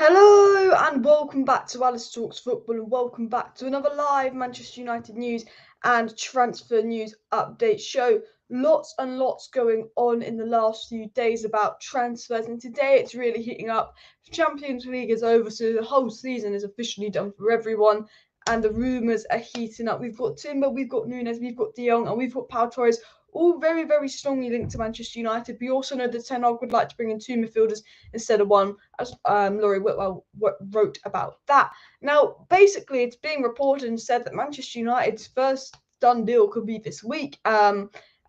Hello and welcome back to Alice Talks Football, and welcome back to another live Manchester United news and transfer news update show. Lots and lots going on in the last few days about transfers, and today it's really heating up. The Champions League is over, so the whole season is officially done for everyone, and the rumours are heating up. We've got Timber, we've got Nunez, we've got Jong, and we've got Torres, all very, very strongly linked to Manchester United. We also know that Ten Hag would like to bring in two midfielders instead of one, as Laurie Whitwell wrote about that. Now, basically, it's being reported and said that Manchester United's first done deal could be this week.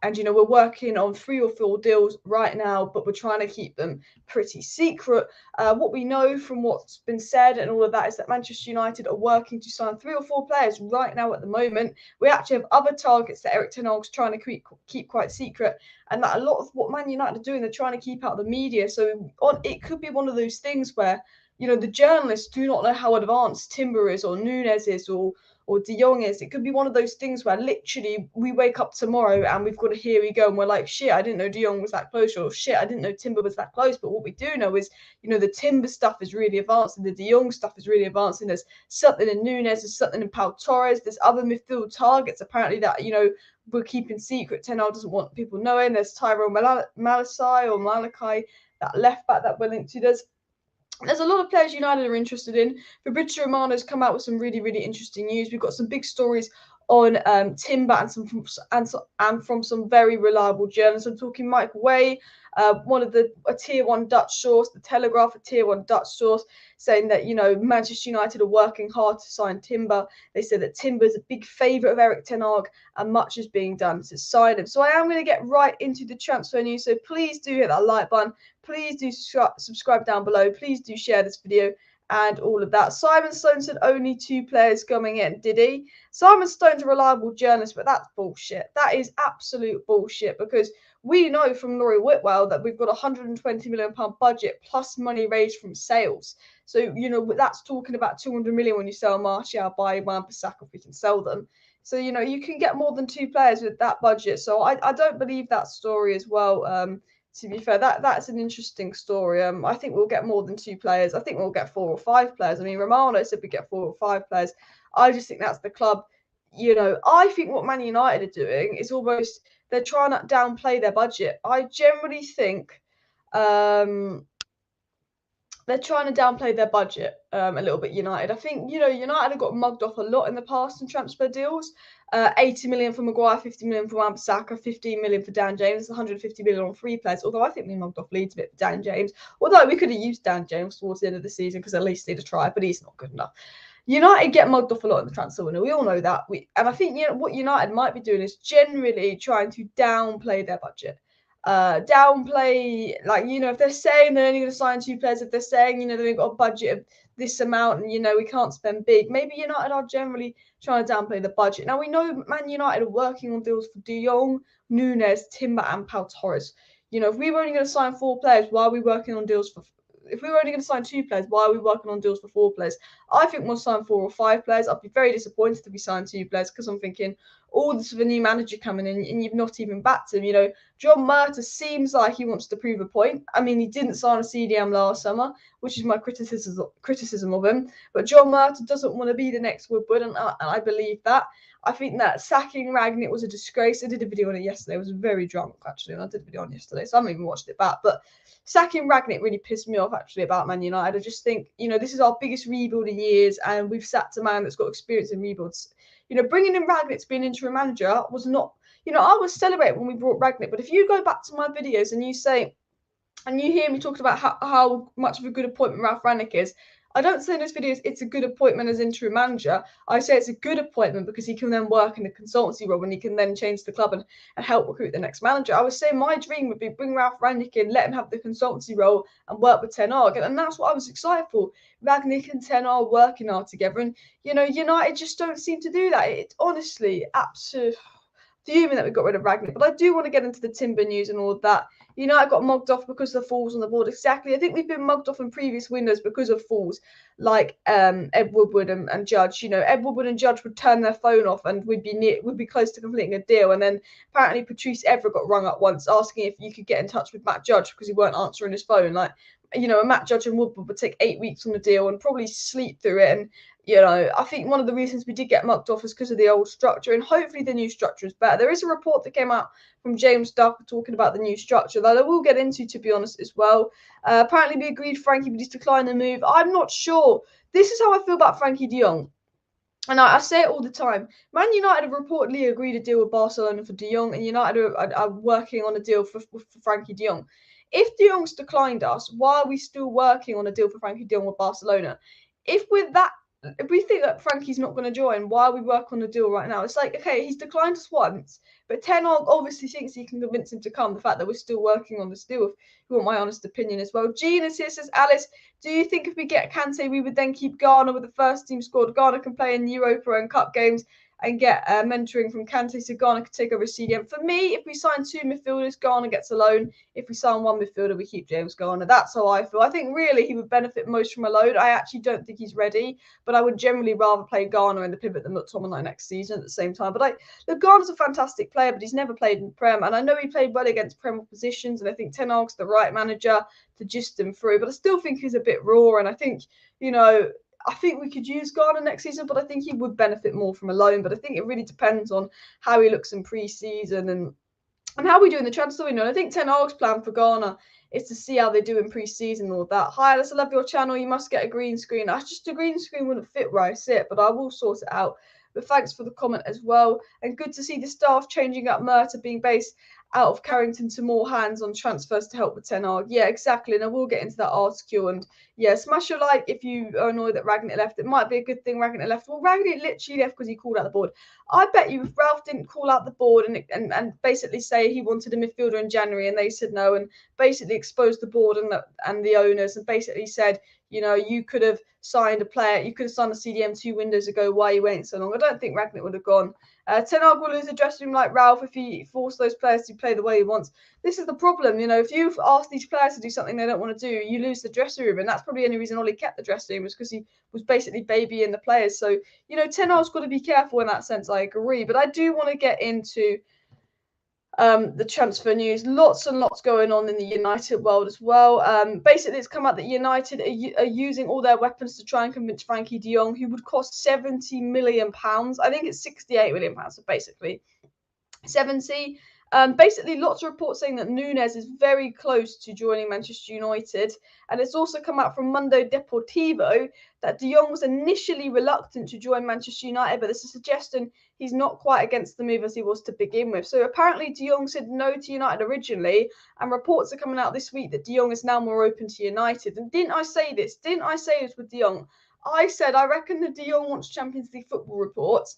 And, we're working on 3 or 4 deals right now, but we're trying to keep them pretty secret. What we know from what's been said and all of that is that Manchester United are working to sign 3 or 4 players right now at the moment. We actually have other targets that Erik ten Hag's trying to keep quite secret, and that a lot of what Man United are doing, they're trying to keep out the media. So it could be one of those things where, the journalists do not know how advanced Timber is or Nunez is or De Jong is. It could be one of those things where literally we wake up tomorrow and we've got a here we go and we're like, shit, I didn't know De Jong was that close, or shit, I didn't know Timber was that close. But what we do know is, the Timber stuff is really advanced and the De Jong stuff is really advanced, and there's something in Nunez, there's something in Torres, there's other midfield targets apparently that, we're keeping secret. Ten Hag doesn't want people knowing. There's Tyrone Malachi, that left back that we're linked to. There's a lot of players United are interested in. Fabrizio Romano has come out with some really, really interesting news. We've got some big stories on Timber and from some very reliable journalists. I'm talking Mike Way, a tier 1 Dutch source, the Telegraph, a tier 1 Dutch source, saying that, Manchester United are working hard to sign Timber. They said that Timber is a big favourite of Erik ten Hag and much is being done to sign him. So I am going to get right into the transfer news. So please do hit that like button. Please do subscribe down below. Please do share this video and all of that. Simon Stone said only 2 players coming in. Did he? Simon Stone's a reliable journalist, but that's bullshit. That is absolute bullshit, because we know from Laurie Whitwell that we've got a £120 million budget plus money raised from sales. So, that's talking about 200 million when you sell Martial, buy Wan-Bissaka if we can sell them. So, you can get more than 2 players with that budget. So I don't believe that story as well. To be fair, that's an interesting story. I think we'll get more than 2 players. I think we'll get 4 or 5 players. I mean, Romano said we get 4 or 5 players. I just think that's the club. I think what Man United are doing is almost, they're trying to downplay their budget. I generally think they're trying to downplay their budget a little bit, United. I think, United have got mugged off a lot in the past in transfer deals. 80 million for Maguire, 50 million for Wan-Bissaka, 15 million for Dan James, 150 million on 3 players. Although I think we mugged off Leeds a bit for Dan James. Although we could have used Dan James towards the end of the season because at least he'd have tried, but he's not good enough. United get mugged off a lot in the transfer window. We all know that. And I think what United might be doing is generally trying to downplay their budget. Downplay, if they're saying they're only going to sign 2 players, if they're saying, they've got a budget of this amount and, we can't spend big, maybe United are generally trying to downplay the budget. Now, we know Man United are working on deals for De Jong, Nunez, Timber and Torres. If we were only going to sign 4 players, why are we working on deals for... If we were only going to sign 2 players, why are we working on deals for 4 players? I think we'll sign 4 or 5 players. I'd be very disappointed if we sign 2 players, because I'm thinking, all this with a new manager coming in and you've not even backed him. John Murtough seems like he wants to prove a point. I mean, he didn't sign a CDM last summer, which is my criticism of him. But John Murtough doesn't want to be the next Woodward, and I believe that. I think that sacking Rangnick was a disgrace. I did a video on it yesterday. I was very drunk, actually, and I did a video on it yesterday, so I haven't even watched it back. But sacking Rangnick really pissed me off, actually, about Man United. I just think, this is our biggest rebuild in years, and we've sacked a man that's got experience in rebuilds. Bringing in Rangnick to be an interim manager was not... I was celebrating when we brought Rangnick, but if you go back to my videos and you hear me talking about how much of a good appointment Ralph Rangnick is, I don't say in those videos it's a good appointment as interim manager. I say it's a good appointment because he can then work in the consultancy role and he can then change the club and help recruit the next manager. I was saying my dream would be bring Ralph Rangnick in, let him have the consultancy role and work with Ten Hag. And that's what I was excited for. Rangnick and Ten Hag working hard together. And, United just don't seem to do that. It's honestly absolute fuming that we got rid of Rangnick. But I do want to get into the Timber news and all of that. United got mugged off because of the falls on the board. Exactly. I think we've been mugged off in previous windows because of falls like Ed Woodward and Judge. Ed Woodward and Judge would turn their phone off and we'd be close to completing a deal. And then apparently Patrice Evra got rung up once asking if you could get in touch with Matt Judge because he weren't answering his phone. you know, a Matt Judge and Woodward would take 8 weeks on the deal and probably sleep through it. And, you know, I think one of the reasons we did get mucked off is because of the old structure, and hopefully the new structure is better. There is a report that came out from James Ducker talking about the new structure that I will get into, to be honest, as well. Apparently we agreed Frankie, but he's declined the move. I'm not sure. This is how I feel about Frankie de Jong. And I say it all the time. Man United have reportedly agreed a deal with Barcelona for de Jong, and United are working on a deal for Frankie de Jong. If de Jong's declined us, why are we still working on a deal for Frankie de Jong with Barcelona? If we think that Frankie's not going to join, why are we working on a deal right now? It's like, okay, he's declined us once, but Ten Hag obviously thinks he can convince him to come. The fact that we're still working on this deal, if you want my honest opinion as well. Jean is here, says Alice, do you think if we get Kante, we would then keep Ghana with the first team squad? Ghana can play in Europa and Cup games and get mentoring from Kante, so Ghana could take over CDM. For me, if we sign 2 midfielders, Ghana gets a loan. If we sign 1 midfielder, we keep James Garner. That's how I feel. I think really he would benefit most from a loan. I actually don't think he's ready, but I would generally rather play Garner in the pivot than McTominay next season at the same time. But look, Garner's a fantastic player, but he's never played in Prem, and I know he played well against Prem oppositions, and I think Ten Hag's the right manager to gist him through, but I still think he's a bit raw, and I think, you know, I think we could use Garner next season, but I think he would benefit more from a loan. But I think it really depends on how he looks in pre-season and how we do in the transfer window. And I think Ten Hag's plan for Garner is to see how they do in pre-season and all that. Hi, Alice, I love your channel. You must get a green screen. A green screen wouldn't fit where I sit, but I will sort it out. But thanks for the comment as well. And good to see the staff changing up Murta being based out of Carrington to more hands on transfers to help with Ten Hag. Yeah, exactly. And I will get into that article. And yeah, smash your like if you are annoyed that Ragnick left. It might be a good thing Ragnick left. Well, Ragnick literally left because he called out the board. I bet you if Ralph didn't call out the board and basically say he wanted a midfielder in January and they said no, and basically exposed the board and the owners and basically said, you know, you could have signed a player, you could have signed a CDM 2 windows ago. Why are you waiting so long? I don't think Ragnick would have gone. Ten Hag will lose a dressing room like Ralph if he forced those players to play the way he wants. This is the problem, you know, if you've asked these players to do something they don't want to do, you lose the dressing room, and that's probably the only reason Ollie kept the dressing room, was because he was basically babying the players. So, you know, Ten Hag's got to be careful in that sense, I agree. But I do want to get into the transfer news. Lots and lots going on in the United world as well. Basically, it's come out that United are using all their weapons to try and convince Frankie de Jong, who would cost £70 million. I think it's £68 million, so basically 70. Basically, lots of reports saying that Nunez is very close to joining Manchester United. And it's also come out from Mundo Deportivo that de Jong was initially reluctant to join Manchester United, but there's a suggestion he's not quite against the move as he was to begin with. So apparently de Jong said no to United originally, and reports are coming out this week that de Jong is now more open to United. And didn't I say this? Didn't I say this with de Jong? I said I reckon the de Jong wants Champions League football reports.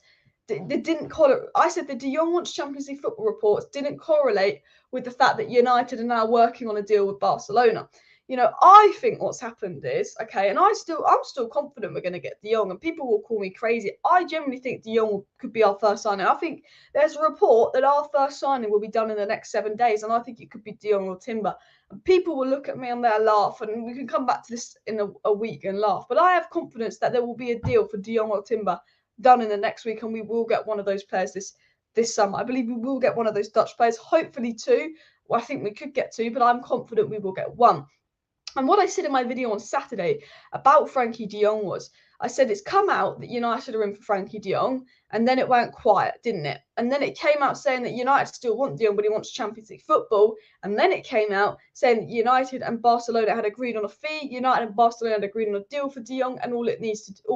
They didn't correlate. I said the de Jong wants Champions League football reports didn't correlate with the fact that United are now working on a deal with Barcelona. You know, I think what's happened is, okay, and I'm still confident we're going to get de Jong, and people will call me crazy. I generally think de Jong could be our first signing. I think there's a report that our first signing will be done in the next 7 days, and I think it could be de Jong or Timber. And people will look at me and they'll laugh, and we can come back to this in a week and laugh. But I have confidence that there will be a deal for de Jong or Timber done in the next week, and we will get one of those players this summer. I believe we will get one of those Dutch players, hopefully 2. Well, I think we could get 2, but I'm confident we will get 1. And what I said in my video on Saturday about Frankie de Jong was, I said it's come out that United are in for Frankie de Jong, and then it went quiet, didn't it? And then it came out saying that United still want de Jong, but he wants Champions League football. And then it came out saying that United and Barcelona had agreed on a fee, United and Barcelona had agreed on a deal for de Jong, and all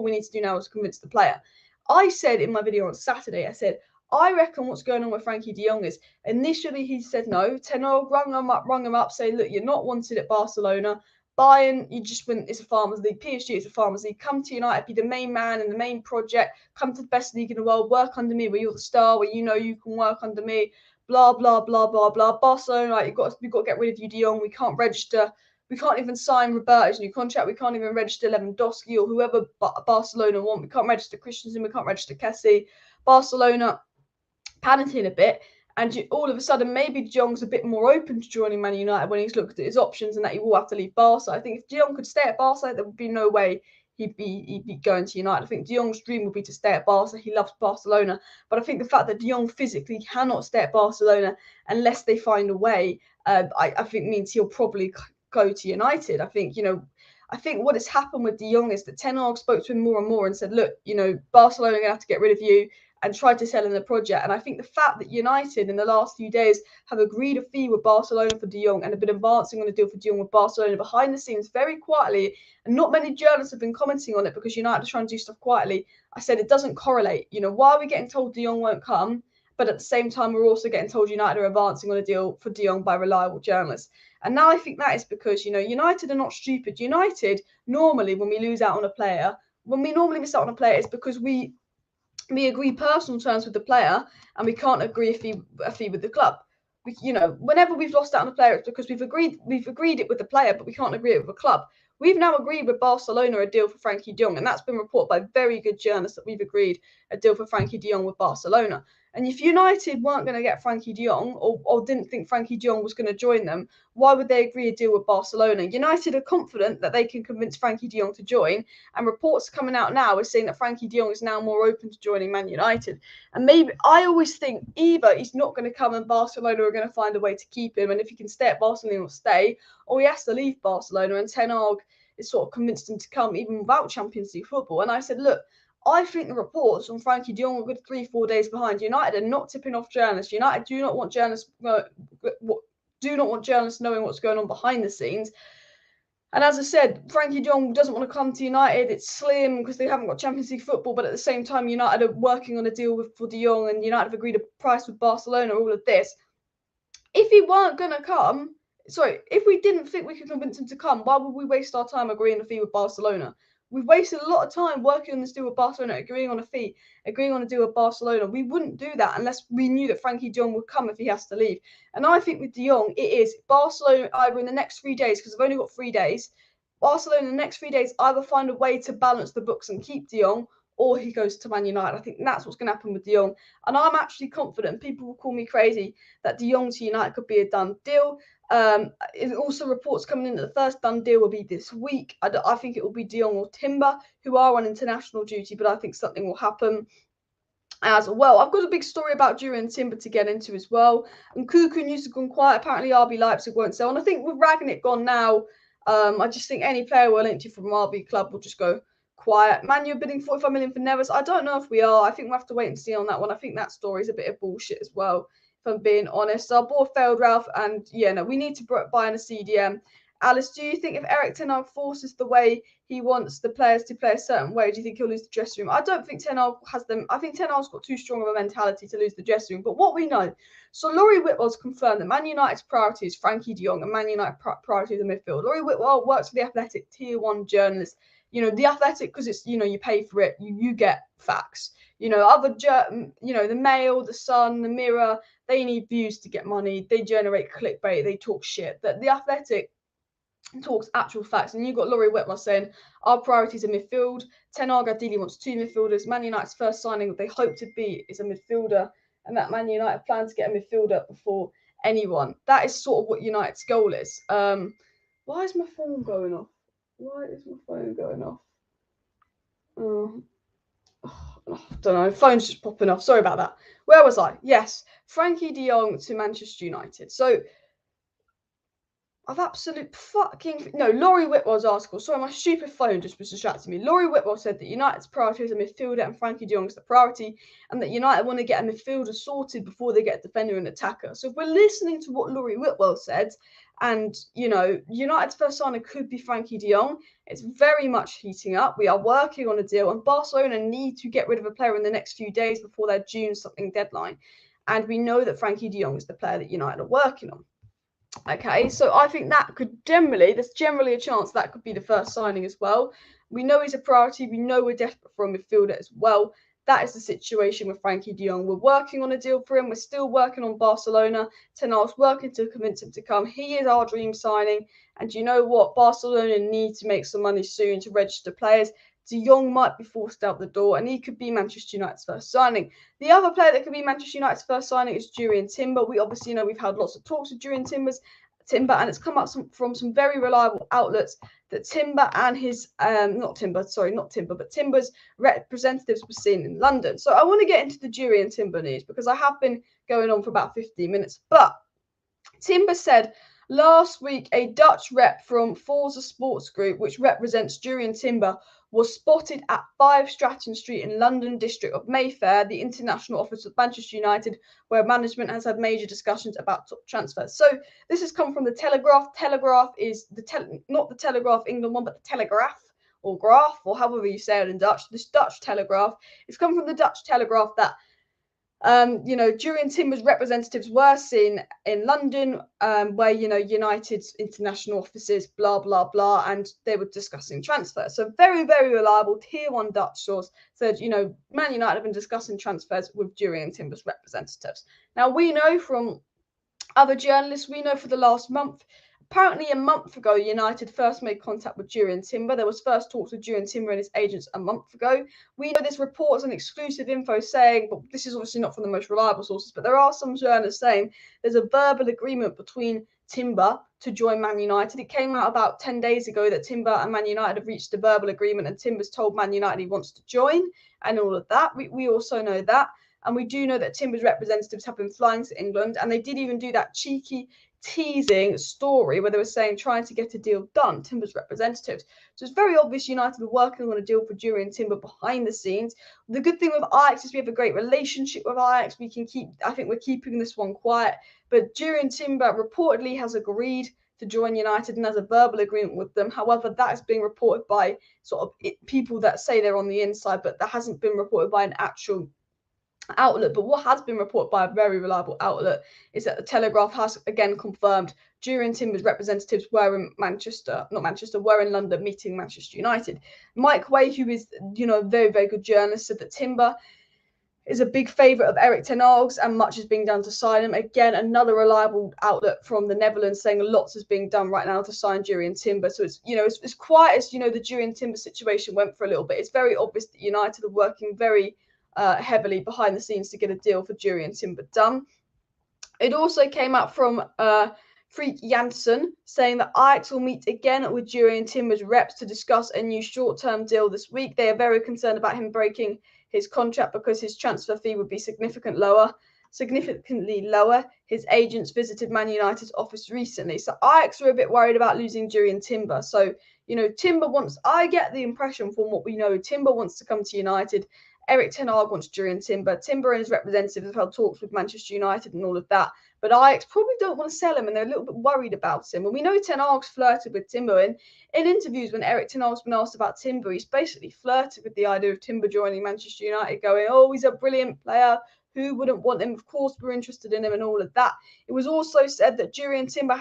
we need to do now is convince the player. I said in my video on Saturday, I said, I reckon what's going on with Frankie de Jong is initially he said no. Ten Hag rung him up, saying, look, you're not wanted at Barcelona. Bayern, you just win. It's a Farmers League. PSG is a Farmers League. Come to United, be the main man in the main project. Come to the best league in the world. Work under me, where you're the star, where you know you can work under me. Blah blah blah blah blah. Barcelona, like, we've got to get rid of you, de Jong. We can't register. We can't even sign Roberto's new contract. We can't even register Lewandowski or whoever Barcelona want. We can't register Christensen. We can't register Kessie. Barcelona panicking a bit, and all of a sudden maybe de Jong's a bit more open to joining Man United when he's looked at his options and that he will have to leave Barca. I think if de Jong could stay at Barca, there would be no way he'd be going to United. I think de Jong's dream would be to stay at Barca. He loves Barcelona, but I think the fact that de Jong physically cannot stay at Barcelona unless they find a way, I think means he'll probably go to United. I think, I think what has happened with De Jong is that Ten Hag spoke to him more and more and said, look, Barcelona are going to have to get rid of you, and tried to sell in the project. And I think the fact that United in the last few days have agreed a fee with Barcelona for De Jong and have been advancing on a deal for De Jong with Barcelona behind the scenes very quietly, and not many journalists have been commenting on it because United are trying to do stuff quietly. I said it doesn't correlate. Why are we getting told De Jong won't come, but at the same time we're also getting told United are advancing on a deal for De Jong by reliable journalists? And now I think that is because, United are not stupid. United, normally when we lose out on a player, when we normally miss out on a player, it's because we agree personal terms with the player and we can't agree a fee with the club. Whenever we've lost out on a player, it's because we've agreed it with the player, but we can't agree it with the club. We've now agreed with Barcelona a deal for Frankie de Jong, and that's been reported by very good journalists that we've agreed a deal for Frankie de Jong with Barcelona. And if United weren't going to get Frankie de Jong, or didn't think Frankie de Jong was going to join them, why would they agree a deal with Barcelona? United are confident that they can convince Frankie de Jong to join, and reports coming out now are saying that Frankie de Jong is now more open to joining Man United. And maybe, I always think either he's not going to come and Barcelona are going to find a way to keep him, and if he can stay at Barcelona, he'll stay, or he has to leave Barcelona, and Ten Hag is sort of convinced him to come even without Champions League football. And I said, look, I think the reports on Frankie de Jong are good 3-4 days behind. United are not tipping off journalists. United do not want journalists knowing what's going on behind the scenes. And as I said, Frankie de Jong doesn't want to come to United. It's slim because they haven't got Champions League football, but at the same time, United are working on a deal for de Jong, and United have agreed a price with Barcelona, all of this. If he weren't going to come, if we didn't think we could convince him to come, why would we waste our time agreeing a fee with Barcelona? We've wasted a lot of time working on this deal with Barcelona, agreeing on a fee, agreeing on a deal with Barcelona. We wouldn't do that unless we knew that Frankie de Jong would come if he has to leave. And I think with de Jong, it is Barcelona either in the next 3 days, because I've only got 3 days, Barcelona in the next 3 days either find a way to balance the books and keep de Jong, or he goes to Man United. I think that's what's going to happen with de Jong. And I'm actually confident, people will call me crazy, that de Jong to United could be a done deal. Also reports coming in that the first done deal will be this week. I think it will be de Jong or Timber, who are on international duty, but I think something will happen as well. I've got a big story about JURRIEN Timber to get into as well. And Cuckoo news has gone quiet. Apparently RB Leipzig won't sell. And I think with Ragnick gone now, I just think any player we're linked to from RB club will just go quiet. Man, you're bidding 45 million for Neves. I don't know if we are. I think we'll have to wait and see on that one. I think that story is a bit of bullshit as well, if I'm being honest. Our board failed, Ralph, and we need to buy in a CDM. Alice, do you think if Erik Ten Hag forces the way he wants the players to play a certain way, do you think he'll lose the dressing room? I don't think Ten Hag has them. I think Ten Hag's got too strong of a mentality to lose the dressing room. But what we know, so Laurie Whitwell's confirmed that Man United's priority is Frankie de Jong and Man United priority is the midfield. Laurie Whitwell works for the Athletic, tier 1 journalist. The Athletic, because it's, you pay for it, you get facts. The Mail, the Sun, the Mirror, they need views to get money. They generate clickbait. They talk shit. That the Athletic talks actual facts, and you've got Laurie Whitwell saying our priorities are midfield. Ten Hag ideally wants 2 midfielders. Man United's first signing that they hope to be is a midfielder, and that Man United plan to get a midfielder before anyone. That is sort of what United's goal is. Why is my phone going off? I don't know. Phone's just popping off. Sorry about that. Where was I? Yes, Frankie de Jong to Manchester United. So I've absolute fucking no. Laurie Whitwell's article. Sorry, my stupid phone just was distracting me. Laurie Whitwell said that United's priority is a midfielder and Frankie de Jong is the priority, and that United want to get a midfielder sorted before they get a defender and attacker. So if we're listening to what Laurie Whitwell said, and United's first signing could be Frankie de Jong, it's very much heating up. We are working on a deal, and Barcelona need to get rid of a player in the next few days before their June something deadline. And we know that Frankie de Jong is the player that United are working on. Okay, so I think that there's generally a chance that could be the first signing as well. We know he's a priority. We know we're desperate for a midfielder as well. That is the situation with Frankie de Jong. We're working on a deal for him. We're still working on Barcelona. Ten Hag's working to convince him to come. He is our dream signing. And you know what? Barcelona need to make some money soon to register players. De Jong might be forced out the door, and he could be Manchester United's first signing. The other player that could be Manchester United's first signing is JURRIEN Timber. We obviously know we've had lots of talks with JURRIEN Timber, and it's come up from some very reliable outlets that Timber and his Timber's representatives were seen in London. So I want to get into the JURRIEN Timber news because I have been going on for about 15 minutes. But Timber said Last week, a Dutch rep from Forza Sports Group, which represents Jurrien Timber, was spotted at 5 Stratton Street in London district of Mayfair, the international office of Manchester United, where management has had major discussions about top transfers. So this has come from the Telegraph. Telegraph is not the Telegraph England one, but the Telegraph or Graph, or however you say it in Dutch. This Dutch Telegraph. It's come from the Dutch Telegraph that Jurrien Timber's representatives were seen in London, where, United's international offices, blah, blah, blah, and they were discussing transfers. So very, very reliable tier 1 Dutch source said, Man United have been discussing transfers with Jurrien Timber's representatives. Now, we know from other journalists, we know for the last month, apparently a month ago, United first made contact with Jurrien Timber. There was first talks with Jurrien Timber and his agents a month ago. We know there's reports and exclusive info saying, but this is obviously not from the most reliable sources, but there are some journalists saying there's a verbal agreement between Timber to join Man United. It came out about 10 days ago that Timber and Man United have reached a verbal agreement, and Timber's told Man United he wants to join and all of that. We also know that. And we do know that Timber's representatives have been flying to England, and they did even do that cheeky teasing story where they were saying trying to get a deal done, Timber's representatives. So it's very obvious United are working on a deal for Jurrien Timber behind the scenes. The good thing with Ajax is we have a great relationship with Ajax. I think we're keeping this one quiet. But Jurrien Timber reportedly has agreed to join United and has a verbal agreement with them. However, that is being reported by people that say they're on the inside, but that hasn't been reported by an actual outlet. But what has been reported by a very reliable outlet is that the Telegraph has again confirmed Jurrien Timber's representatives were in were in London meeting Manchester United. Mike Way, who is a very, very good journalist, said that Timber is a big favourite of Erik ten Hag's and much is being done to sign him. Again, another reliable outlet from the Netherlands saying lots is being done right now to sign Jurrien Timber. So it's it's quiet as the Jurrien Timber situation went for a little bit. It's very obvious that United are working very heavily behind the scenes to get a deal for Jurrien Timber done. It also came out from Freek Janssen saying that Ajax will meet again with Jurrien Timber's reps to discuss a new short-term deal this week. They are very concerned about him breaking his contract because his transfer fee would be significantly lower. His agents visited Man United's office recently. So Ajax are a bit worried about losing Jurrien Timber. So, Timber I get the impression from what we know, Timber wants to come to United. Erik ten Hag wants Jurrien Timber. Timber and his representatives have held talks with Manchester United and all of that. But Ajax probably don't want to sell him, and they're a little bit worried about him. And we know ten Hag's flirted with Timber. In interviews, when Erik ten Hag's been asked about Timber, he's basically flirted with the idea of Timber joining Manchester United, going, "Oh, he's a brilliant player. Who wouldn't want him? Of course, we're interested in him," and all of that. It was also said that Jurrien Timber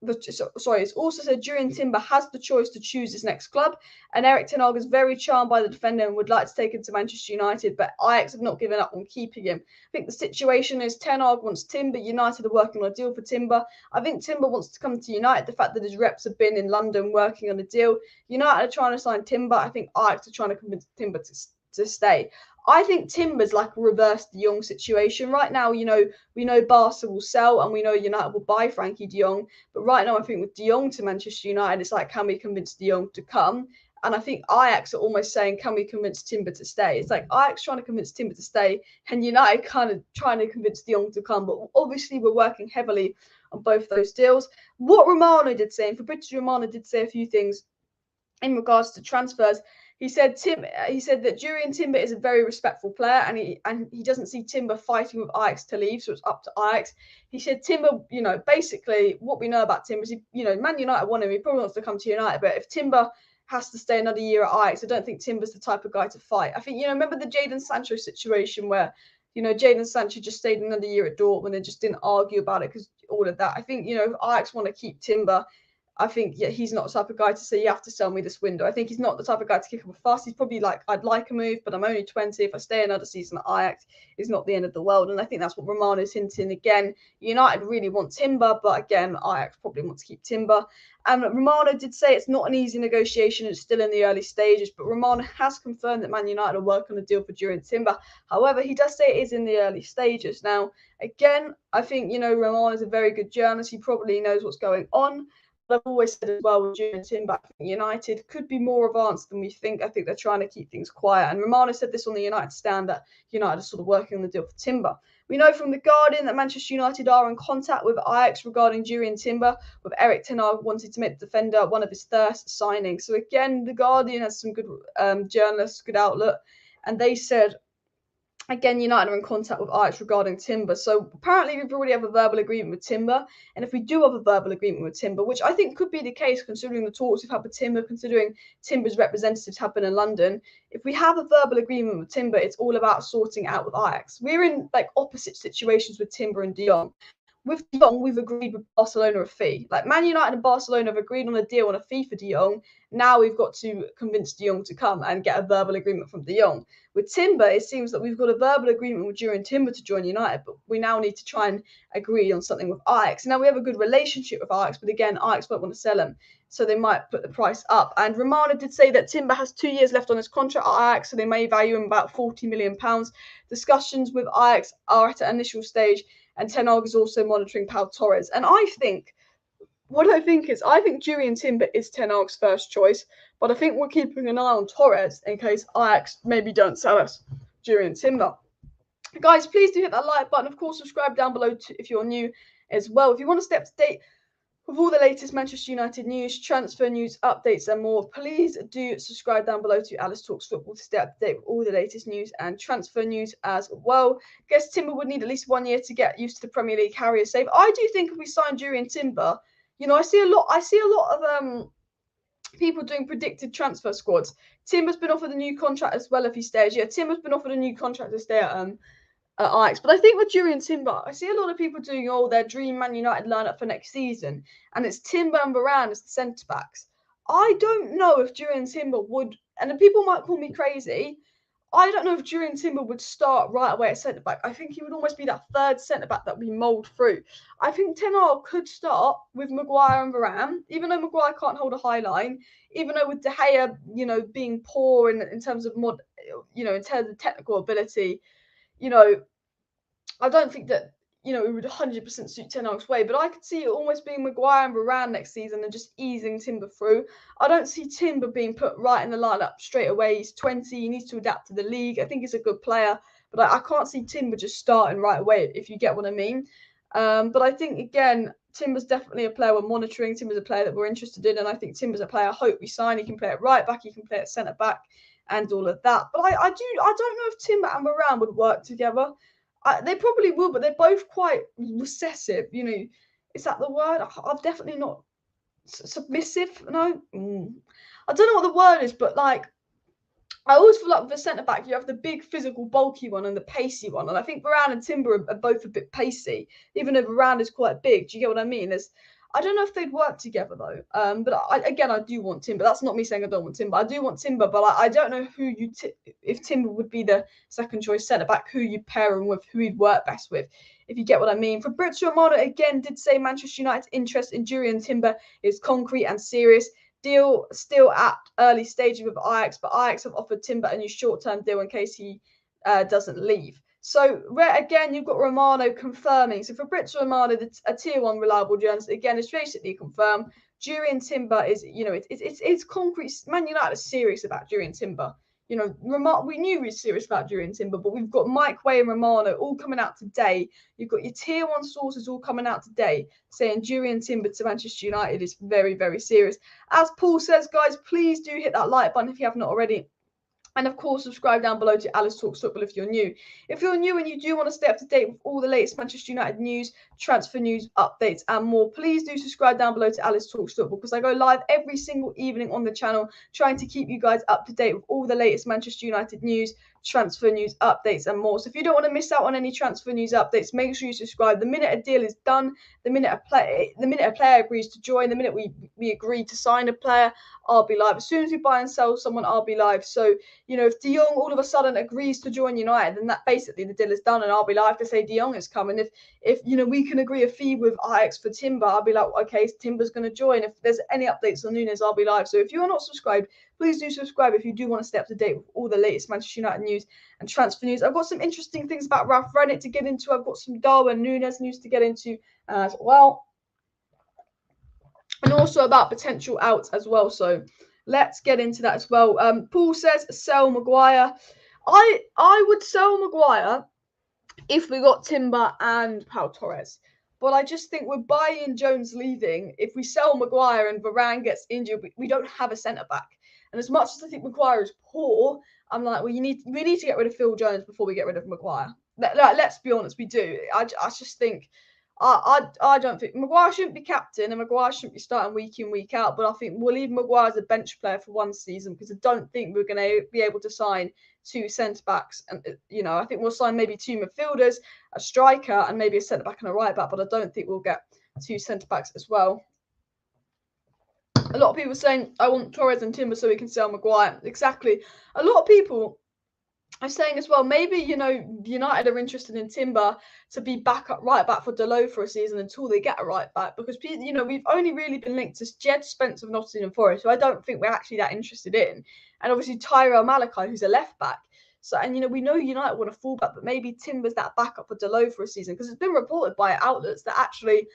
it's also said Jurrien Timber has the choice to choose his next club, and Erik ten Hag is very charmed by the defender and would like to take him to Manchester United, but Ajax have not given up on keeping him. I think the situation is ten Hag wants Timber, United are working on a deal for Timber. I think Timber wants to come to United. The fact that his reps have been in London working on a deal, United are trying to sign Timber. I think Ajax are trying to convince Timber to stay. I think Timber's like a reverse De Jong situation. Right now, we know Barca will sell and we know United will buy Frankie De Jong. But right now, I think with De Jong to Manchester United, it's like, can we convince De Jong to come? And I think Ajax are almost saying, can we convince Timber to stay? It's like Ajax trying to convince Timber to stay and United kind of trying to convince De Jong to come. But obviously, we're working heavily on both those deals. What Romano did say, and Fabrizio Romano did say a few things in regards to transfers. He said that Jurrien Timber is a very respectful player, and he doesn't see Timber fighting with Ajax to leave, so it's up to Ajax. He said Timber, basically what we know about Timber is, Man United want him. He probably wants to come to United, but if Timber has to stay another year at Ajax, I don't think Timber's the type of guy to fight. I think, remember the Jadon Sancho situation where, Jadon Sancho just stayed another year at Dortmund and just didn't argue about it because all of that. I think, if Ajax want to keep Timber, I think he's not the type of guy to say, you have to sell me this window. I think he's not the type of guy to kick up a fuss. He's probably like, I'd like a move, but I'm only 20. If I stay another season at Ajax, it's not the end of the world. And I think that's what Romano's hinting again. United really want Timber, but again, Ajax probably want to keep Timber. And Romano did say it's not an easy negotiation. It's still in the early stages, but Romano has confirmed that Man United are working on a deal for Jurrien Timber. However, he does say it is in the early stages. Now, again, I think, Romano is a very good journalist. He probably knows what's going on. I've always said as well with Jurrien Timber, I think United could be more advanced than we think. I think they're trying to keep things quiet. And Romano said this on the United stand that United are sort of working on the deal for Timber. We know from The Guardian that Manchester United are in contact with Ajax regarding JURRIEN Timber, with Erik ten Hag wanting to make the defender one of his first signings. So again, The Guardian has some good journalists, good outlet, and they said, again, United are in contact with Ajax regarding Timber. So apparently we already have a verbal agreement with Timber. And if we do have a verbal agreement with Timber, which I think could be the case considering the talks we've had with Timber, considering Timber's representatives have been in London, if we have a verbal agreement with Timber, it's all about sorting out with Ajax. We're in like opposite situations with Timber and De Jong. With De Jong, we've agreed with Barcelona a fee. Like Man United and Barcelona have agreed on a deal on a fee for De Jong. Now we've got to convince De Jong to come and get a verbal agreement from De Jong. With Timber, it seems that we've got a verbal agreement with JURRIEN Timber to join United, but we now need to try and agree on something with Ajax. Now we have a good relationship with Ajax, but again, Ajax won't want to sell him, so they might put the price up. And Romano did say that Timber has 2 years left on his contract at Ajax, so they may value him about £40 million. Discussions with Ajax are at an initial stage, and Ten Hag is also monitoring Pau Torres. And I think JURRIEN Timber is Ten Hag's first choice, but I think we're keeping an eye on Torres in case Ajax maybe don't sell us JURRIEN Timber. Guys, please do hit that like button. Of course, subscribe down below if you're new as well. If you want to stay up to date with all the latest Manchester United news, transfer news, updates, and more, please do subscribe down below to Alice Talks Football to stay up to date with all the latest news and transfer news as well. I guess Timber would need at least 1 year to get used to the Premier League carrier save. I do think if we sign JURRIEN Timber, you know, I see a lot of people doing predicted transfer squads. Timber's been offered a new contract as well if he stays. Yeah, Timber's been offered a new contract to stay at Ajax. But I think with JURRIEN Timber, I see a lot of people doing their dream Man United lineup for next season, and it's Timber and Varane as the centre backs. I don't know if JURRIEN Timber would, and people might call me crazy, I don't know if JURRIEN Timber would start right away at centre back. I think he would almost be that third centre back that we mould through. I think Ten Hag could start with Maguire and Varane, even though Maguire can't hold a high line, even though with De Gea, you know, being poor in terms of in terms of technical ability, you know, I don't think that, you know, it would 100% suit Ten Hag's way, but I could see it almost being Maguire and Varane next season and just easing Timber through. I don't see Timber being put right in the lineup straight away. He's 20, he needs to adapt to the league. I think he's a good player, but I can't see Timber just starting right away, if you get what I mean. But I think, again, Timber's definitely a player we're monitoring. Timber's a player that we're interested in, and I think Timber's a player I hope we sign. He can play at right back, he can play at centre back, and all of that. But I don't know if Timber and Varane would work together. They probably will, but they're both quite recessive. You know, is that the word? I'm definitely not submissive. No, I don't know what the word is, but like, I always feel like with a centre back, you have the big, physical, bulky one and the pacey one. And I think Varane and Timber are both a bit pacey, even though Varane is quite big. Do you get what I mean? I don't know if they'd work together though. But I do want Timber. That's not me saying I don't want Timber. I do want Timber, but I don't know who if Timber would be the second choice centre back, who you'd pair him with, who he'd work best with, if you get what I mean. Fabrizio Romano again did say Manchester United's interest in JURRIEN Timber is concrete and serious. Deal still at early stages with Ajax, but Ajax have offered Timber a new short-term deal in case he doesn't leave. So, again, you've got Romano confirming. So, Fabrizio Romano, a tier 1 reliable journalist, again, is basically confirmed. JURRIEN Timber is, you know, it's concrete. Man United is serious about JURRIEN Timber. You know, we knew we were serious about JURRIEN Timber, but we've got Mike Way and Romano all coming out today. You've got your tier 1 sources all coming out today saying JURRIEN Timber to Manchester United is very, very serious. As Paul says, guys, please do hit that like button if you haven't already. And of course, subscribe down below to Alice Talks Football if you're new. If you're new and you do want to stay up to date with all the latest Manchester United news, transfer news, updates, and more, please do subscribe down below to Alice Talks Football, because I go live every single evening on the channel trying to keep you guys up to date with all the latest Manchester United news, transfer news, updates, and more. So if you don't want to miss out on any transfer news updates, make sure you subscribe. The minute a deal is done, the minute a player agrees to join, the minute we agree to sign a player, I'll be live. As soon as we buy and sell someone, I'll be live. So, you know, if De Jong all of a sudden agrees to join United, then that basically the deal is done, and I'll be live to say De Jong is coming. If you know, we can agree a fee with Ajax for Timber, I'll be like, okay, Timber's going to join. If there's any updates on Nunez, I'll be live. So if you're not subscribed, please do subscribe if you do want to stay up to date with all the latest Manchester United news and transfer news. I've got some interesting things about Ralph Rangnick to get into. I've got some Darwin Nunez news to get into as well, and also about potential outs as well. So let's get into that as well. Paul says sell Maguire. I would sell Maguire if we got Timber and Pau Torres. But I just think with Bailly and Jones leaving, if we sell Maguire and Varane gets injured, we don't have a centre back. And as much as I think Maguire is poor, I'm like, well, we need to get rid of Phil Jones before we get rid of Maguire. Let's be honest, we do. I just think I don't think Maguire shouldn't be captain and Maguire shouldn't be starting week in, week out. But I think we'll leave Maguire as a bench player for one season because I don't think we're going to be able to sign two centre backs. And, I think we'll sign maybe two midfielders, a striker, and maybe a centre back and a right back. But I don't think we'll get two centre backs as well. A lot of people saying, I want Torres and Timber so we can sell Maguire. Exactly. A lot of people I'm saying as well, maybe, United are interested in Timber to be right back for Dalot for a season until they get a right back because, we've only really been linked to Jed Spence of Nottingham Forest, who I don't think we're actually that interested in. And obviously Tyrell Malachi, who's a left back. So, and, we know United want a fullback, but maybe Timber's that backup for Dalot for a season because it's been reported by outlets that actually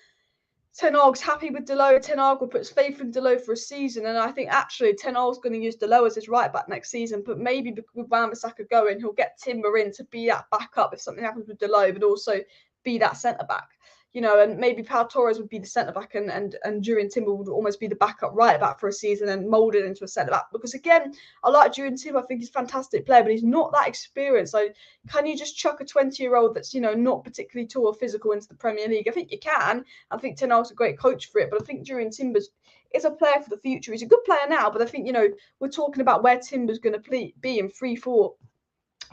Ten Hag's happy with Dalot. Ten Hag will put his faith in Dalot for a season, and I think actually Ten Hag's going to use Dalot as his right back next season. But maybe with Wan-Bissaka going, he'll get Timber in to be that backup if something happens with Dalot, but also be that centre back. And maybe Pau Torres would be the centre back, and JURRIEN Timber would almost be the backup right back for a season and moulded into a centre back. Because again, I like JURRIEN Timber. I think he's a fantastic player, but he's not that experienced. So can you just chuck a 20-year-old that's not particularly tall or physical into the Premier League? I think you can. I think Ten Hag's a great coach for it, but I think JURRIEN Timber is a player for the future. He's a good player now, but I think we're talking about where Timber's going to be in 3, 4,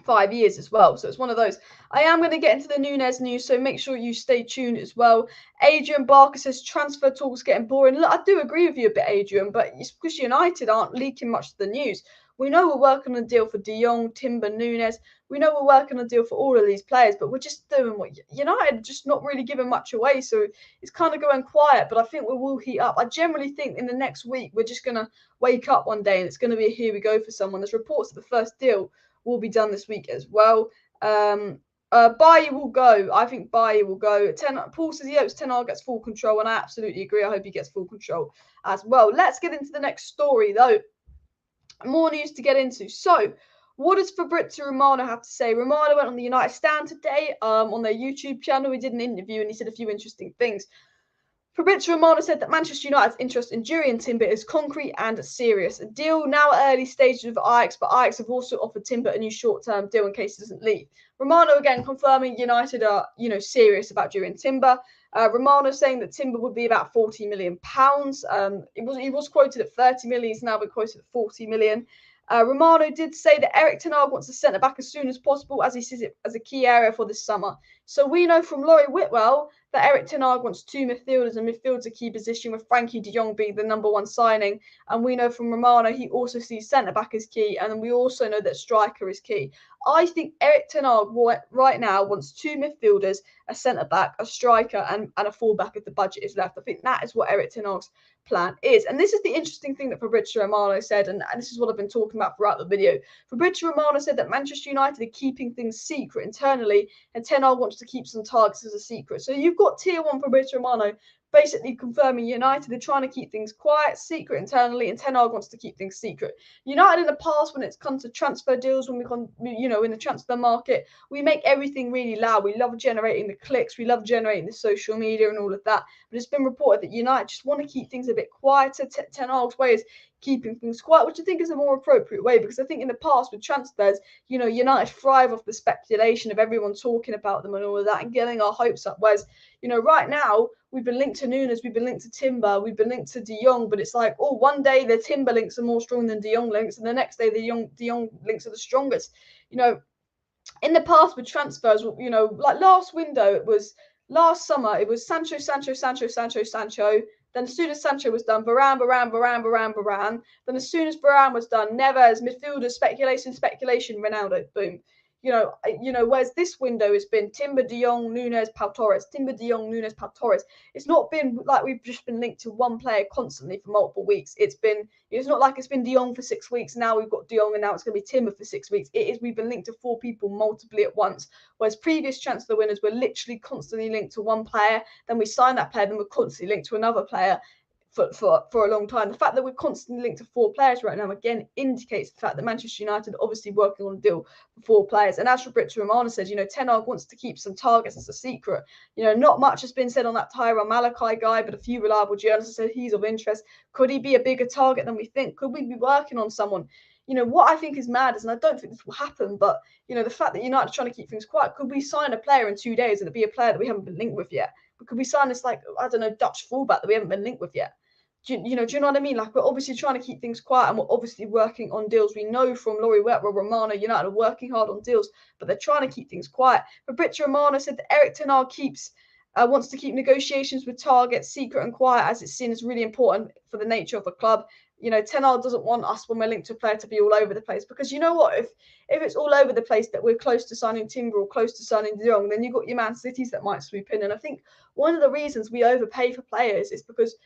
5 years as well. So it's one of those. I am going to get into the Nunez news, so make sure you stay tuned as well. Adrian Barker says transfer talks getting boring. Look, I do agree with you a bit, Adrian, but it's because United aren't leaking much of the news. We know we're working on a deal for De Jong, Timber, Nunez. We know we're working on a deal for all of these players, but we're just doing what United just not really giving much away. So it's kind of going quiet, but I think we will heat up. I generally think in the next week, we're just going to wake up one day and it's going to be a here we go for someone. There's reports that the first deal will be done this week as well. Bailly will go. I think Bailly will go. Paul says he hopes Ten Hag gets full control, and I absolutely agree. I hope he gets full control as well. Let's get into the next story, though. More news to get into. So, what does Fabrizio Romano have to say? Romano went on the United Stand today on their YouTube channel. He did an interview and he said a few interesting things. Fabrizio Romano said that Manchester United's interest in JURRIEN Timber is concrete and serious. A deal now at early stages with Ajax, but Ajax have also offered Timber a new short-term deal in case he doesn't leave. Romano again confirming United are, serious about JURRIEN Timber. Romano saying that Timber would be about £40 million. He was quoted at 30 million. He's now been quoted at 40 million. Romano did say that Erik ten Hag wants to centre back as soon as possible, as he sees it as a key area for this summer. So we know from Laurie Whitwell that Erik ten Hag wants two midfielders, and midfield's a key position, with Frankie de Jong being the number one signing. And we know from Romano he also sees centre back as key, and we also know that striker is key. I think Erik ten Hag right now wants two midfielders, a centre back, a striker, and a fullback if the budget is left. I think that is what Erik ten Hag's plan is. And this is the interesting thing that Fabrizio Romano said, and this is what I've been talking about throughout the video. Fabrizio Romano said that Manchester United are keeping things secret internally, and Ten Hag wants to keep some targets as a secret. So you've got Tier 1 Fabrizio Romano basically confirming United are trying to keep things quiet, secret internally, and Ten Hag wants to keep things secret. United in the past, when it's come to transfer deals, when we come, in the transfer market, we make everything really loud. We love generating the clicks, we love generating the social media and all of that. But it's been reported that United just want to keep things a bit quieter. Ten Hag's way is keeping things quiet, which I think is a more appropriate way, because I think in the past with transfers, United thrive off the speculation of everyone talking about them and all of that and getting our hopes up. Whereas, right now, we've been linked to Nunez, we've been linked to Timber, we've been linked to De Jong, but it's like, one day the Timber links are more strong than De Jong links, and the next day the De Jong links are the strongest. In the past with transfers, like last summer, it was Sancho. Then as soon as Sancho was done, Varane. Then as soon as Varane was done, Neves, midfielders, speculation, Ronaldo, boom. Whereas this window has been Timber, De Jong, Nunez, Pau Torres, Timber, De Jong, Nunez, Pau Torres. It's not been like we've just been linked to one player constantly for multiple weeks. It's not like it's been De Jong for 6 weeks. Now we've got De Jong, and now it's going to be Timber for 6 weeks. We've been linked to 4 people multiply at once. Whereas previous transfer winners were literally constantly linked to one player. Then we sign that player, then we're constantly linked to another player for a long time. The fact that we're constantly linked to 4 players right now, again, indicates the fact that Manchester United are obviously working on a deal for 4 players. And as Fabrizio Romano said, Ten Hag wants to keep some targets as a secret. Not much has been said on that Tyrone Malachi guy, but a few reliable journalists have said he's of interest. Could he be a bigger target than we think? Could we be working on someone? What I think is mad is, and I don't think this will happen, but, the fact that United are trying to keep things quiet, could we sign a player in 2 days and it be a player that we haven't been linked with yet? But could we sign this, Dutch fullback that we haven't been linked with yet? Do you know what I mean? We're obviously trying to keep things quiet, and we're obviously working on deals. We know from Laurie Wetwell, Romano, United are working hard on deals, but they're trying to keep things quiet. Fabrizio Romano said that Eric Ten Hag wants to keep negotiations with targets secret and quiet, as it's seen as really important for the nature of the club. Ten Hag doesn't want us, when we're linked to a player, to be all over the place, because you know what? If it's all over the place that we're close to signing Timber or close to signing Jong, then you've got your Man Cities that might swoop in. And I think one of the reasons we overpay for players is because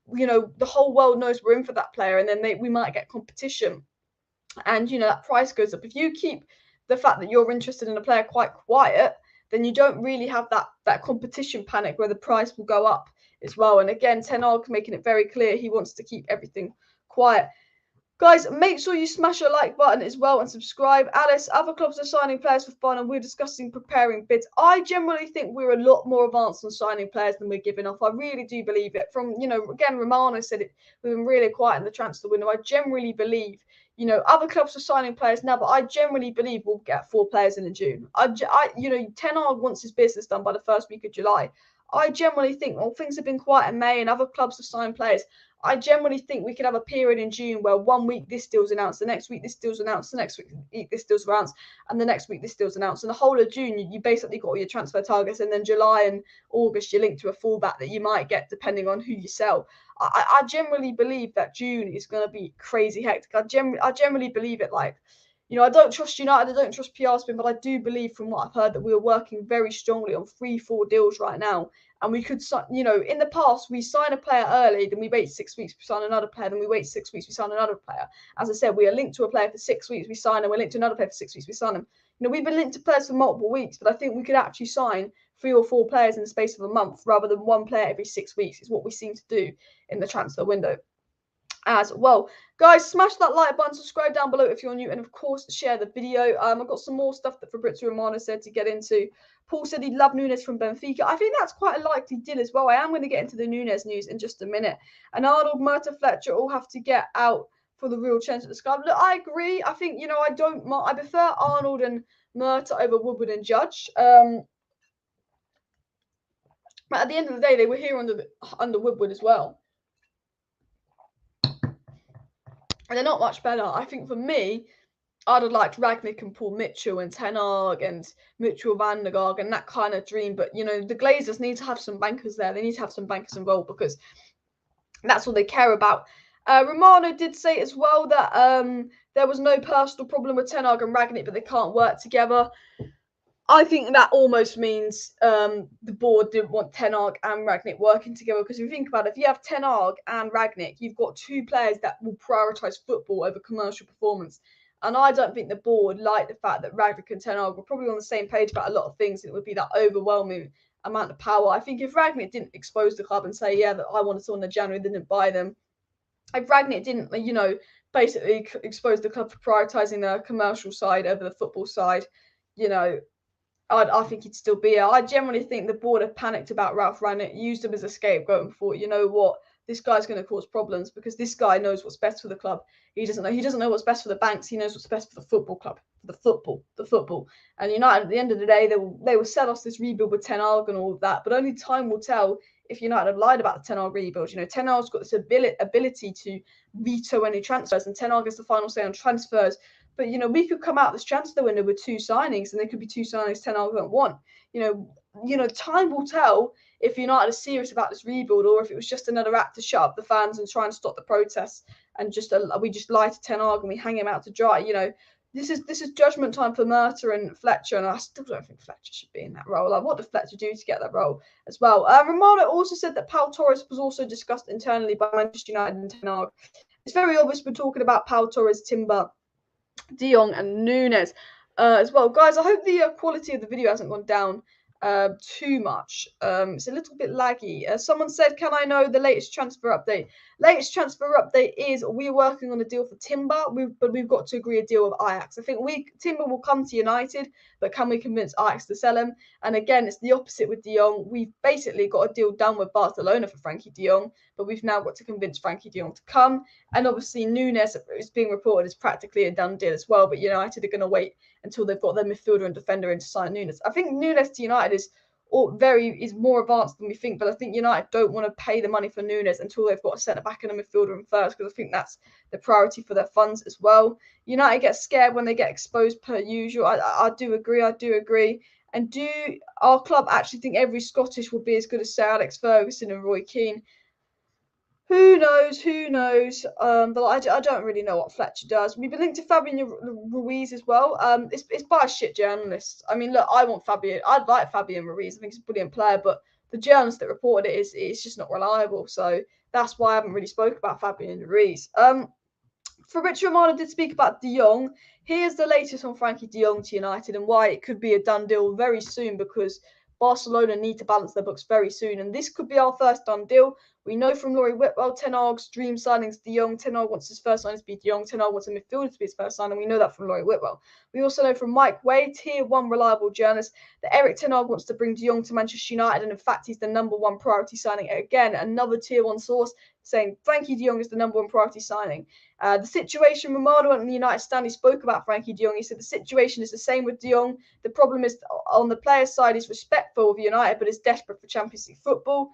the whole world knows we're in for that player, and then we might get competition, and that price goes up. If you keep the fact that you're interested in a player quite quiet, then you don't really have that competition panic where the price will go up as well. And again, Ten Hag making it very clear he wants to keep everything quiet. Guys, make sure you smash a like button as well and subscribe. Alice, other clubs are signing players for fun, and we're discussing preparing bids. I generally think we're a lot more advanced on signing players than we're giving off. I really do believe it. From, again, Romano said it, we've been really quiet in the transfer window. I generally believe, other clubs are signing players now, but I generally believe we'll get 4 players in June. Ten Hag wants his business done by the first week of July. I generally think, things have been quiet in May and other clubs have signed players. I generally think we could have a period in June where 1 week this deal's announced, the next week this deal's announced, the next week this deal's announced, and the next week this deal's announced. And the whole of June, you basically got all your transfer targets, and then July and August, you're linked to a fullback that you might get depending on who you sell. I generally believe that June is going to be crazy hectic. I generally believe it. I don't trust United, I don't trust PR spin, but I do believe from what I've heard that we're working very strongly on 3-4 deals right now. And we could, in the past, we sign a player early, then we wait 6 weeks, we sign another player, then we wait 6 weeks, we sign another player. As I said, we are linked to a player for 6 weeks, we sign, and we're linked to another player for 6 weeks, we sign them. We've been linked to players for multiple weeks, but I think we could actually sign 3 or 4 players in the space of a month rather than 1 player every 6 weeks, is what we seem to do in the transfer window as well. Guys, smash that like button, subscribe down below if you're new, and of course share the video. I've got some more stuff that Fabrizio Romano said to get into. Paul said he'd love Nunez from Benfica. I think that's quite a likely deal as well. I am going to get into the Nunez news in just a minute. And Arnold, Murta, Fletcher all have to get out for the real chance at the sky. Look, I agree. I think, I prefer Arnold and Murta over Woodward and Judge. But at the end of the day, they were here under Woodward as well. And they're not much better. I think for me, I'd have liked Ragnick and Paul Mitchell and Ten Hag and Mitchell van der Gaag and that kind of dream. But, the Glazers need to have some bankers there. They need to have some bankers involved because that's all they care about. Romano did say as well that there was no personal problem with Ten Hag and Ragnick, but they can't work together. I think that almost means the board didn't want Ten Hag and Ragnick working together, because if you think about it, if you have Ten Hag and Ragnick, you've got 2 players that will prioritise football over commercial performance. And I don't think the board liked the fact that Ragnick and Ten Hag were probably on the same page about a lot of things, and it would be that overwhelming amount of power. I think if Ragnick didn't expose the club and say, yeah, that I wanted someone in January, they didn't buy them. If Ragnick didn't, basically expose the club for prioritising the commercial side over the football side, I think he'd still be here. I generally think the board have panicked about Ralph Rangnick, used him as a scapegoat, and thought, you know what, this guy's going to cause problems because this guy knows what's best for the club. He doesn't know what's best for the banks. He knows what's best for the football club, the football. And United, at the end of the day, they will sell us this rebuild with Ten Hag and all of that. But only time will tell if United have lied about the Ten Hag rebuild. Ten Hag's got this ability to veto any transfers, and Ten Hag has the final say on transfers. But, we could come out this transfer window with 2 signings, and there could be 2 signings Ten Hag won't want. Time will tell if United are serious about this rebuild, or if it was just another act to shut up the fans and try and stop the protests, and we just lie to Ten Hag and we hang him out to dry. This is judgment time for Murta and Fletcher, and I still don't think Fletcher should be in that role. What did Fletcher do to get that role as well? Romano also said that Pau Torres was also discussed internally by Manchester United and Ten Hag. It's very obvious we're talking about Pau Torres, Timber, De Jong and Nunez as well. Guys, I hope the quality of the video hasn't gone down too much. It's a little bit laggy. Someone said, can I know the latest transfer update? Latest transfer update is we're working on a deal for Timber, but we've got to agree a deal with Ajax. I think Timber will come to United, but can we convince Ajax to sell him? And again, it's the opposite with De Jong. We've basically got a deal done with Barcelona for Frankie De Jong, but we've now got to convince Frankie De Jong to come. And obviously Nunez is being reported as practically a done deal as well, but United are going to wait until they've got their midfielder and defender in to sign Nunez. I think Nunez to United is more advanced than we think, but I think United don't want to pay the money for Nunez until they've got a centre back and a midfielder in first, because I think that's the priority for their funds as well. United get scared when they get exposed per usual. I do agree. And do our club actually think every Scottish will be as good as Sir Alex Ferguson and Roy Keane? Who knows? But I don't really know what Fletcher does. We've been linked to Fabian Ruiz as well. It's by a shit journalist. I mean, look, I'd like Fabian Ruiz. I think he's a brilliant player, but the journalist that reported it is just not reliable. So that's why I haven't really spoke about Fabian Ruiz. Fabrizio Romano did speak about De Jong. Here's the latest on Frankie De Jong to United and why it could be a done deal very soon, because Barcelona need to balance their books very soon, and this could be our first done deal. We know from Laurie Whitwell, Ten Hag's dream signings De Jong. Ten Hag wants his first signing to be De Jong. Ten Hag wants a midfielder to be his first signing. We know that from Laurie Whitwell. We also know from Mike Way, tier one reliable journalist, that Eric Ten Hag wants to bring De Jong to Manchester United, and in fact, he's the number one priority signing. Again, another tier one source saying Frankie De Jong is the number one priority signing. The situation, Romano and the United stand, he spoke about Frankie De Jong. He said the situation is the same with De Jong. The problem is on the player's side, he's respectful of United, but is desperate for Champions League football.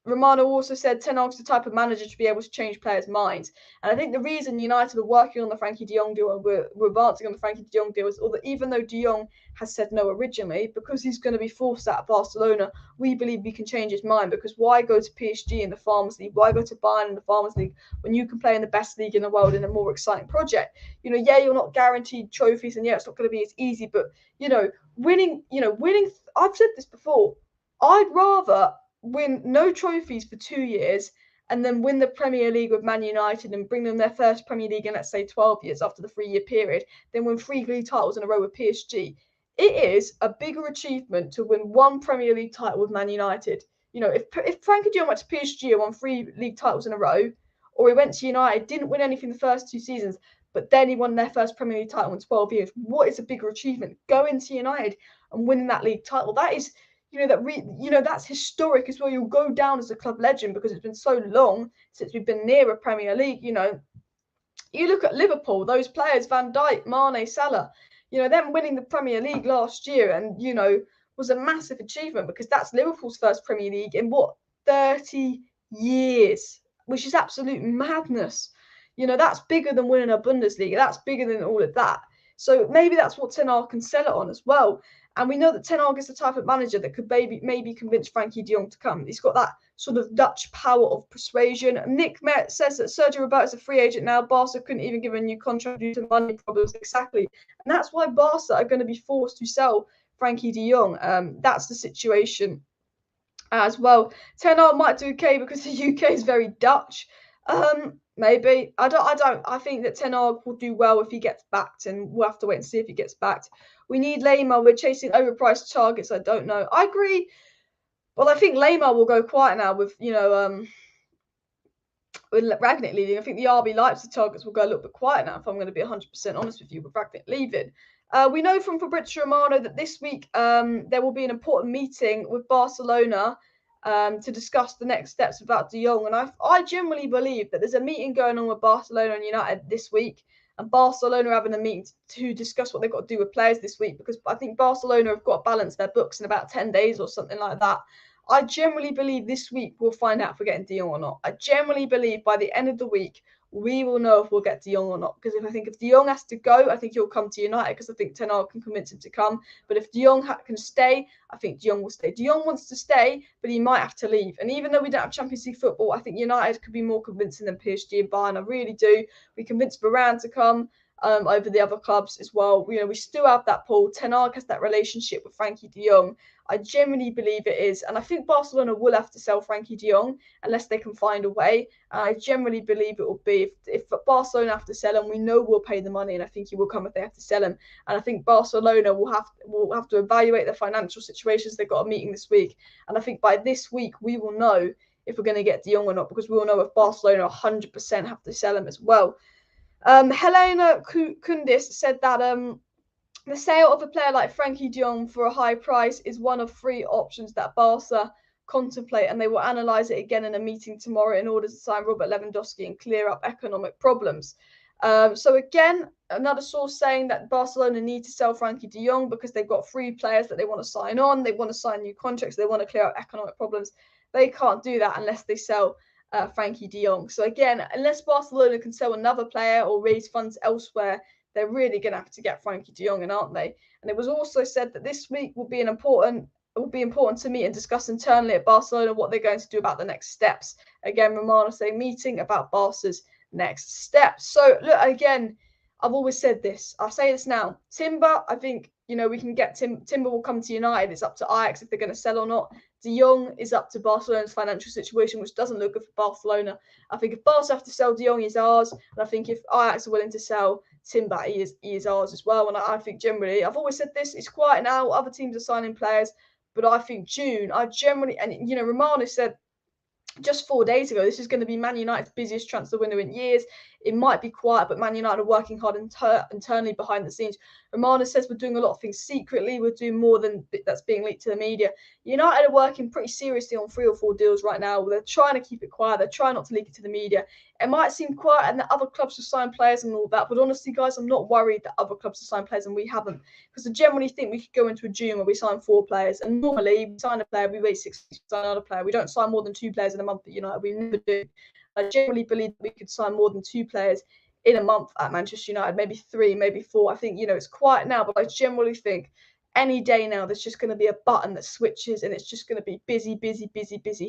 Romano also said Ten Hag's the type of manager to be able to change players' minds. And I think the reason United are working on the Frankie De Jong deal and we're advancing on the Frankie De Jong deal is even though De Jong has said no originally, because he's going to be forced out of Barcelona, we believe we can change his mind, because why go to PSG in the Farmers League? Why go to Bayern in the Farmers League when you can play in the best league in the world in a more exciting project? You're not guaranteed trophies, and it's not going to be as easy, but winning, I've said this before, I'd rather win no trophies for 2 years and then win the Premier League with Man United and bring them their first Premier League in, let's say, 12 years after the 3-year period, then win 3 league titles in a row with PSG. It is a bigger achievement to win 1 Premier League title with Man United. If Frankie De Jong went to PSG and won 3 league titles in a row, or he went to United, didn't win anything the first 2 seasons, but then he won their first Premier League title in 12 years, what is a bigger achievement? Going to United and winning that league title. That is... that's historic as well. You'll go down as a club legend because it's been so long since we've been near a Premier League. You look at Liverpool, those players, Van Dijk, Mane, Salah, them winning the Premier League last year and, was a massive achievement, because that's Liverpool's first Premier League in 30 years, which is absolute madness. That's bigger than winning a Bundesliga. That's bigger than all of that. So maybe that's what Ten Hag can sell it on as well. And we know that Ten Hag is the type of manager that could maybe convince Frankie De Jong to come. He's got that sort of Dutch power of persuasion. Nick Met says that Sergio Roberto's a free agent now. Barca couldn't even give a new contract due to money problems. Exactly. And that's why Barca are going to be forced to sell Frankie De Jong. That's the situation as well. Ten Hag might do okay because the UK is very Dutch. Maybe. I think that Ten Hag will do well if he gets backed, and we'll have to wait and see if he gets backed. We need Lamar. We're chasing overpriced targets. I don't know. I agree. Well, I think Lamar will go quiet now with Ragnick leaving. I think the RB Leipzig targets will go a little bit quiet now, if I'm going to be 100% honest with you, with Ragnick leaving. We know from Fabrizio Romano that this week there will be an important meeting with Barcelona to discuss the next steps about De Jong. And I generally believe that there's a meeting going on with Barcelona and United this week, and Barcelona are having a meeting to discuss what they've got to do with players this week, because I think Barcelona have got to balance their books in about 10 days or something like that. I generally believe this week we'll find out if we're getting De Jong or not. I generally believe by the end of the week, we will know if we'll get De Jong or not. Because if De Jong has to go, I think he'll come to United, because I think Ten Hag can convince him to come. But if De Jong can stay, I think De Jong will stay. De Jong wants to stay, but he might have to leave. And even though we don't have Champions League football, I think United could be more convincing than PSG and Bayern. I really do. We convinced Varane to come over the other clubs as well. We still have that pull. Ten Hag has that relationship with Frankie De Jong. I genuinely believe it is. And I think Barcelona will have to sell Frankie de Jong unless they can find a way. And I generally believe it will be if Barcelona have to sell him, we know we'll pay the money, and I think he will come if they have to sell him. And I think Barcelona will have to evaluate their financial situations. They've got a meeting this week. And I think by this week, we will know if we're going to get de Jong or not, because we will know if Barcelona 100% have to sell him as well. Helena Kundis said that the sale of a player like Frankie de Jong for a high price is one of 3 options that Barca contemplate, and they will analyse it again in a meeting tomorrow in order to sign Robert Lewandowski and clear up economic problems. So again, another source saying that Barcelona need to sell Frankie de Jong because they've got 3 players that they want to sign on. They want to sign new contracts. They want to clear up economic problems. They can't do that unless they sell Frankie de Jong. So again, unless Barcelona can sell another player or raise funds elsewhere, they're really going to have to get Frankie de Jong in, aren't they? And it was also said that this week will be important to meet and discuss internally at Barcelona what they're going to do about the next steps. Again, Romano saying meeting about Barca's next steps. So look, again, I've always said this. I'll say this now. Timber, I think, we can get Timber will come to United. It's up to Ajax if they're going to sell or not. De Jong is up to Barcelona's financial situation, which doesn't look good for Barcelona. I think if Barca have to sell De Jong, he's ours. And I think if Ajax are willing to sell Timber, he is ours as well. And I think generally, I've always said this, it's quiet now. Other teams are signing players. But I think June, Romano said just 4 days ago, this is going to be Man United's busiest transfer window in years. It might be quiet, but Man United are working hard internally behind the scenes. Romano says we're doing a lot of things secretly. We're doing more than that's being leaked to the media. United are working pretty seriously on 3 or 4 deals right now. They're trying to keep it quiet. They're trying not to leak it to the media. It might seem quiet and that other clubs have signed players and all that, but honestly, guys, I'm not worried that other clubs have signed players and we haven't, because I generally think we could go into a June where we sign 4 players, and normally we sign a player, we wait 6 weeks to sign another player. We don't sign more than 2 players in a month at United. We never do. I generally believe that we could sign more than 2 players in a month at Manchester United, maybe 3, maybe 4. I think, it's quiet now, but I generally think any day now there's just going to be a button that switches and it's just going to be busy,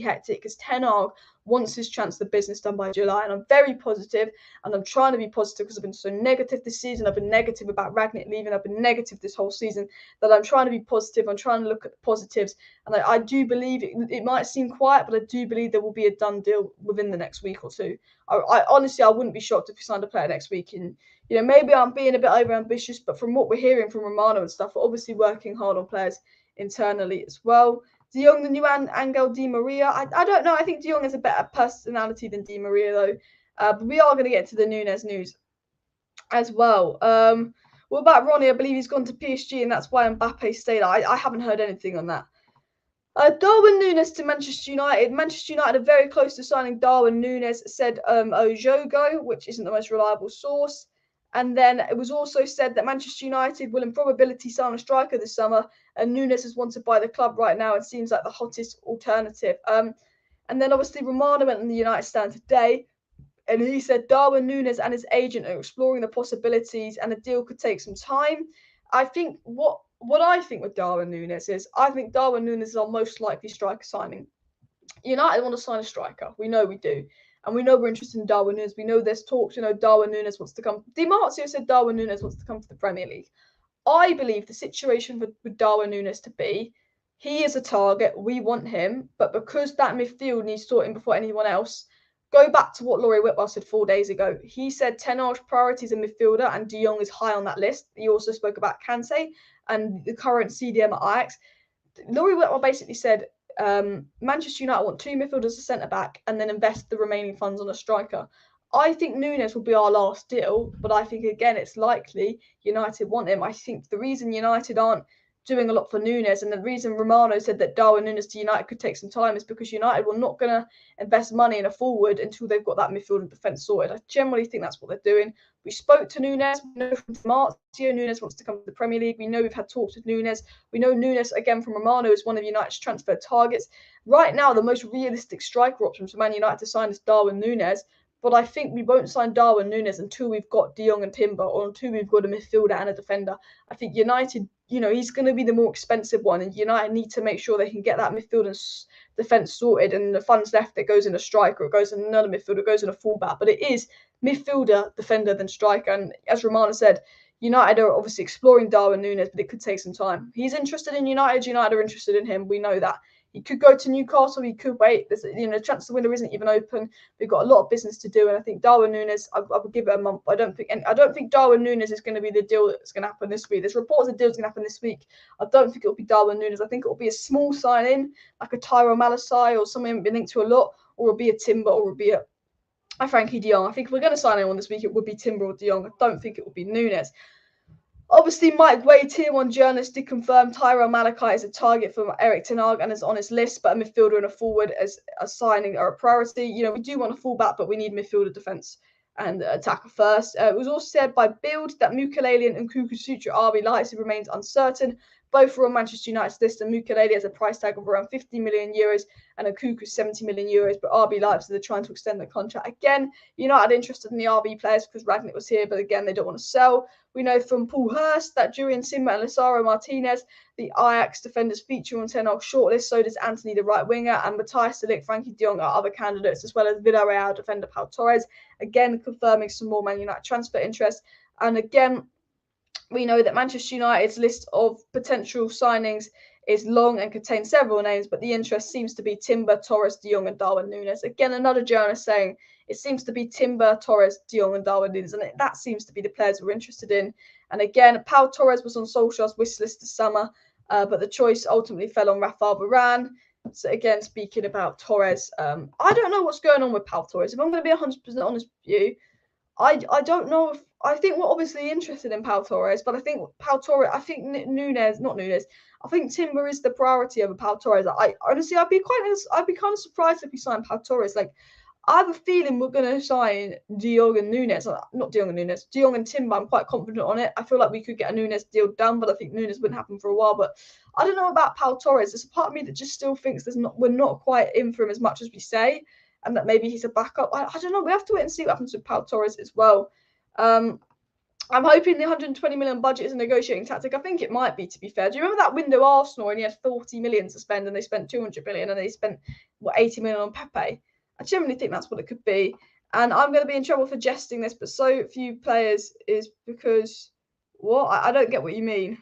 hectic, because Ten Hag wants his transfer business done by July, and I'm very positive, and I'm trying to be positive because I've been so negative this season. I've been negative about Rangnick leaving. I've been negative this whole season, that I'm trying to be positive. I'm trying to look at the positives, and I do believe it might seem quiet, but I do believe there will be a done deal within the next week or 2. I honestly, I wouldn't be shocked if we signed a player next week. And maybe I'm being a bit over ambitious, but from what we're hearing from Romano and stuff, we're obviously working hard on players internally as well. De Jong, the new Angel Di Maria. I don't know. I think De Jong has a better personality than Di Maria, though. But we are going to get to the Nunez news as well. What about Ronnie? I believe he's gone to PSG, and that's why Mbappe stayed. I haven't heard anything on that. Darwin Nunez to Manchester United. Manchester United are very close to signing Darwin Nunez, said Ojogo, which isn't the most reliable source. And then it was also said that Manchester United will in probability sign a striker this summer, and Nunez is wanted by the club right now and seems like the hottest alternative. And then obviously Romano went on the United stand today, and he said Darwin Nunez and his agent are exploring the possibilities, and a deal could take some time. I think what I think with Darwin Nunez is, I think Darwin Nunez is our most likely striker signing. United want to sign a striker. We know we do. And we know we're interested in Darwin Nunez. We know there's talks, Darwin Nunez wants to come. Di Marzio said Darwin Nunez wants to come to the Premier League. I believe the situation with Darwin Nunez to be, he is a target. We want him. But because that midfield needs sorting before anyone else, go back to what Laurie Whitwell said 4 days ago. He said Ten Hag's priority is a midfielder, and De Jong is high on that list. He also spoke about Kante and the current CDM at Ajax. Laurie Whitwell basically said Manchester United want 2 midfielders, a centre-back, and then invest the remaining funds on a striker. I think Nunez will be our last deal, but I think, again, it's likely United want him. I think the reason United aren't doing a lot for Nunez, and the reason Romano said that Darwin Nunez to United could take some time, is because United were not going to invest money in a forward until they've got that midfield and defence sorted. I generally think that's what they're doing. We spoke to Nunez. We know from Marzio Nunez wants to come to the Premier League. We know we've had talks with Nunez. We know Nunez, again, from Romano, is one of United's transfer targets. Right now, the most realistic striker option for Man United to sign is Darwin Nunez. But I think we won't sign Darwin Nunez until we've got De Jong and Timber, or until we've got a midfielder and a defender. I think United, he's going to be the more expensive one, and United need to make sure they can get that midfield and defence sorted, and the funds left, that goes in a striker, it goes in another midfielder, it goes in a fullback. But it is midfielder, defender, then striker. And as Romano said, United are obviously exploring Darwin Nunez, but it could take some time. He's interested in United. United are interested in him. We know that. He could go to Newcastle. He could wait. There's, the transfer window isn't even open. We've got a lot of business to do, and I think Darwin Nunez. I would give it a month. I don't think Darwin Nunez is going to be the deal that's going to happen this week. There's reports the deal's going to happen this week. I don't think it'll be Darwin Nunez. I think it'll be a small sign-in, like a Tyrone Malasai or something been linked to a lot, or it'll be a Timber, or it'll be a Frankie De Jong. I think if we're going to sign anyone this week, it would be Timber or De Jong. I don't think it will be Nunez. Obviously, Mike Way, Tier 1 journalist, did confirm Tyrone Malachi is a target for Eric Ten Hag and is on his list, but a midfielder and a forward as a signing are a priority. We do want a fullback, but we need midfielder, defence and attacker first. It was also said by Bild that Mukiele and Nkunku's future RB Leipzig remains uncertain. Both were on Manchester United's list, and Mukiele has a price tag of around 50 million euros and Nkunku 70 million euros, but RB Leipzig are trying to extend the contract. Again, United interested in the RB players because Ragnick was here, but again, they don't want to sell. We know from Paul Hurst that JURRIEN Simba and Lazaro Martinez, the Ajax defenders, feature on Ten Hag's shortlist. So does Anthony, the right winger, and Matthias Delic, Frankie De Jong are other candidates, as well as Villarreal defender Pau Torres. Again, confirming some more Man United transfer interest. And again, we know that Manchester United's list of potential signings is long and contains several names, but the interest seems to be Timber, Torres, De Jong, and Darwin Nunez. Again, another journalist saying it seems to be Timber, Torres, De Jong, and Darwin Nunez, and that seems to be the players we're interested in. And again, Pau Torres was on Solskjaer's wish list this summer, but the choice ultimately fell on Rafael Varane. So again, speaking about Torres, I don't know what's going on with Pau Torres. If I'm going to be 100% honest with you, I don't know if I think we're obviously interested in Pau Torres, but I think Nunez. I think Timber is the priority over Pau Torres. I honestly, I'd be kind of surprised if we signed Pau Torres. Like, I have a feeling we're going to sign De Jong and Nunez. Not De Jong and Nunez. De Jong and Timber. I'm quite confident on it. I feel like we could get a Nunez deal done, but I think Nunez wouldn't happen for a while. But I don't know about Pau Torres. There's a part of me that just still thinks we're not quite in for him as much as we say, and that maybe he's a backup. I don't know. We have to wait and see what happens with Pau Torres as well. I'm hoping the 120 million budget is a negotiating tactic. I think it might be, to be fair. Do you remember that window Arsenal only had 40 million to spend and they spent 200 million and they spent, 80 million on Pepe? I generally think that's what it could be. And I'm going to be in trouble for jesting this, but so few players is because, what? I don't get what you mean.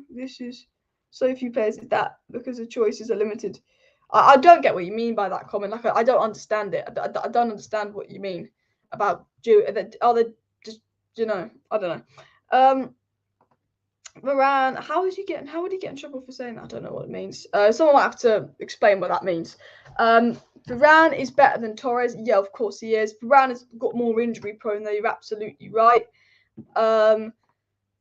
This is so few players is that because the choices are limited. I don't get what you mean by that comment. Like, I don't understand it. I don't understand what you mean about are they just, I don't know. Varane, how would he get in trouble for saying that? I don't know what it means. Someone might have to explain what that means. Varane is better than Torres. Yeah, of course he is. Varane has got more injury prone, though. You're absolutely right.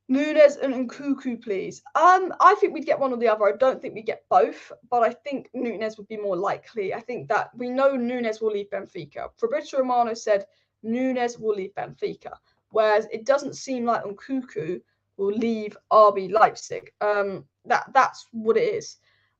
Nunez and Nkunku, please. I think we'd get one or the other. I don't think we get both, but I think Nunez would be more likely. I think that we know Nunez will leave Benfica. Fabrizio Romano said Nunez will leave Benfica, whereas it doesn't seem like Nkunku will leave RB Leipzig. That's what it is.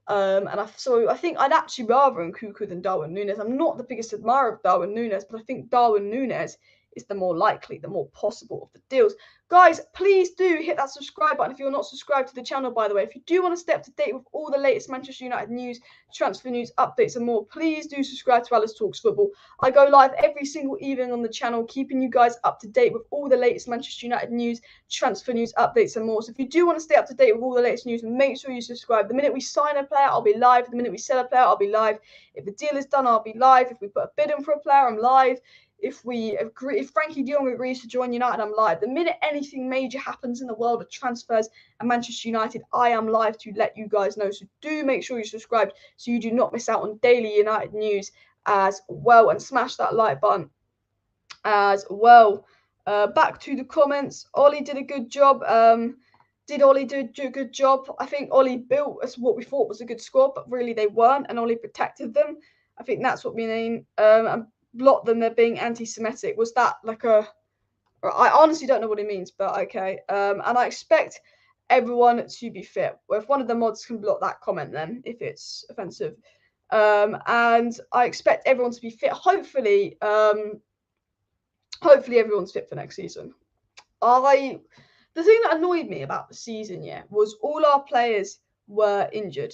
So I think I'd actually rather Nkunku than Darwin Nunez. I'm not the biggest admirer of Darwin Nunez, but I think Darwin Nunez is the more likely, the more possible of the deals. Guys, please do hit that subscribe button if you're not subscribed to the channel, by the way. If you do want to stay up to date with all the latest Manchester United news, transfer news, updates and more, please do subscribe to Alice Talks Football. I go live every single evening on the channel, keeping you guys up to date with all the latest Manchester United news, transfer news, updates and more. So if you do want to stay up to date with all the latest news, make sure you subscribe. The minute we sign a player, I'll be live. The minute we sell a player, I'll be live. If the deal is done, I'll be live. If we put a bid in for a player, I'm live. If Frankie De Jong agrees to join United, I'm live. The minute anything major happens in the world of transfers and Manchester United, I am live to let you guys know. So do make sure you subscribe so you do not miss out on daily United news as well. And smash that like button as well. Back to the comments. Ollie did a good job. Did Ollie do a good job? I think Ollie built us what we thought was a good squad, but really they weren't, and Ollie protected them. I think that's what we mean. And blocked them, they're being anti-Semitic. Was that like I honestly don't know what it means, but okay. And I expect everyone to be fit. Well, if one of the mods can block that comment, then if it's offensive. And I expect everyone to be fit. Hopefully everyone's fit for next season. The thing that annoyed me about the season, was all our players were injured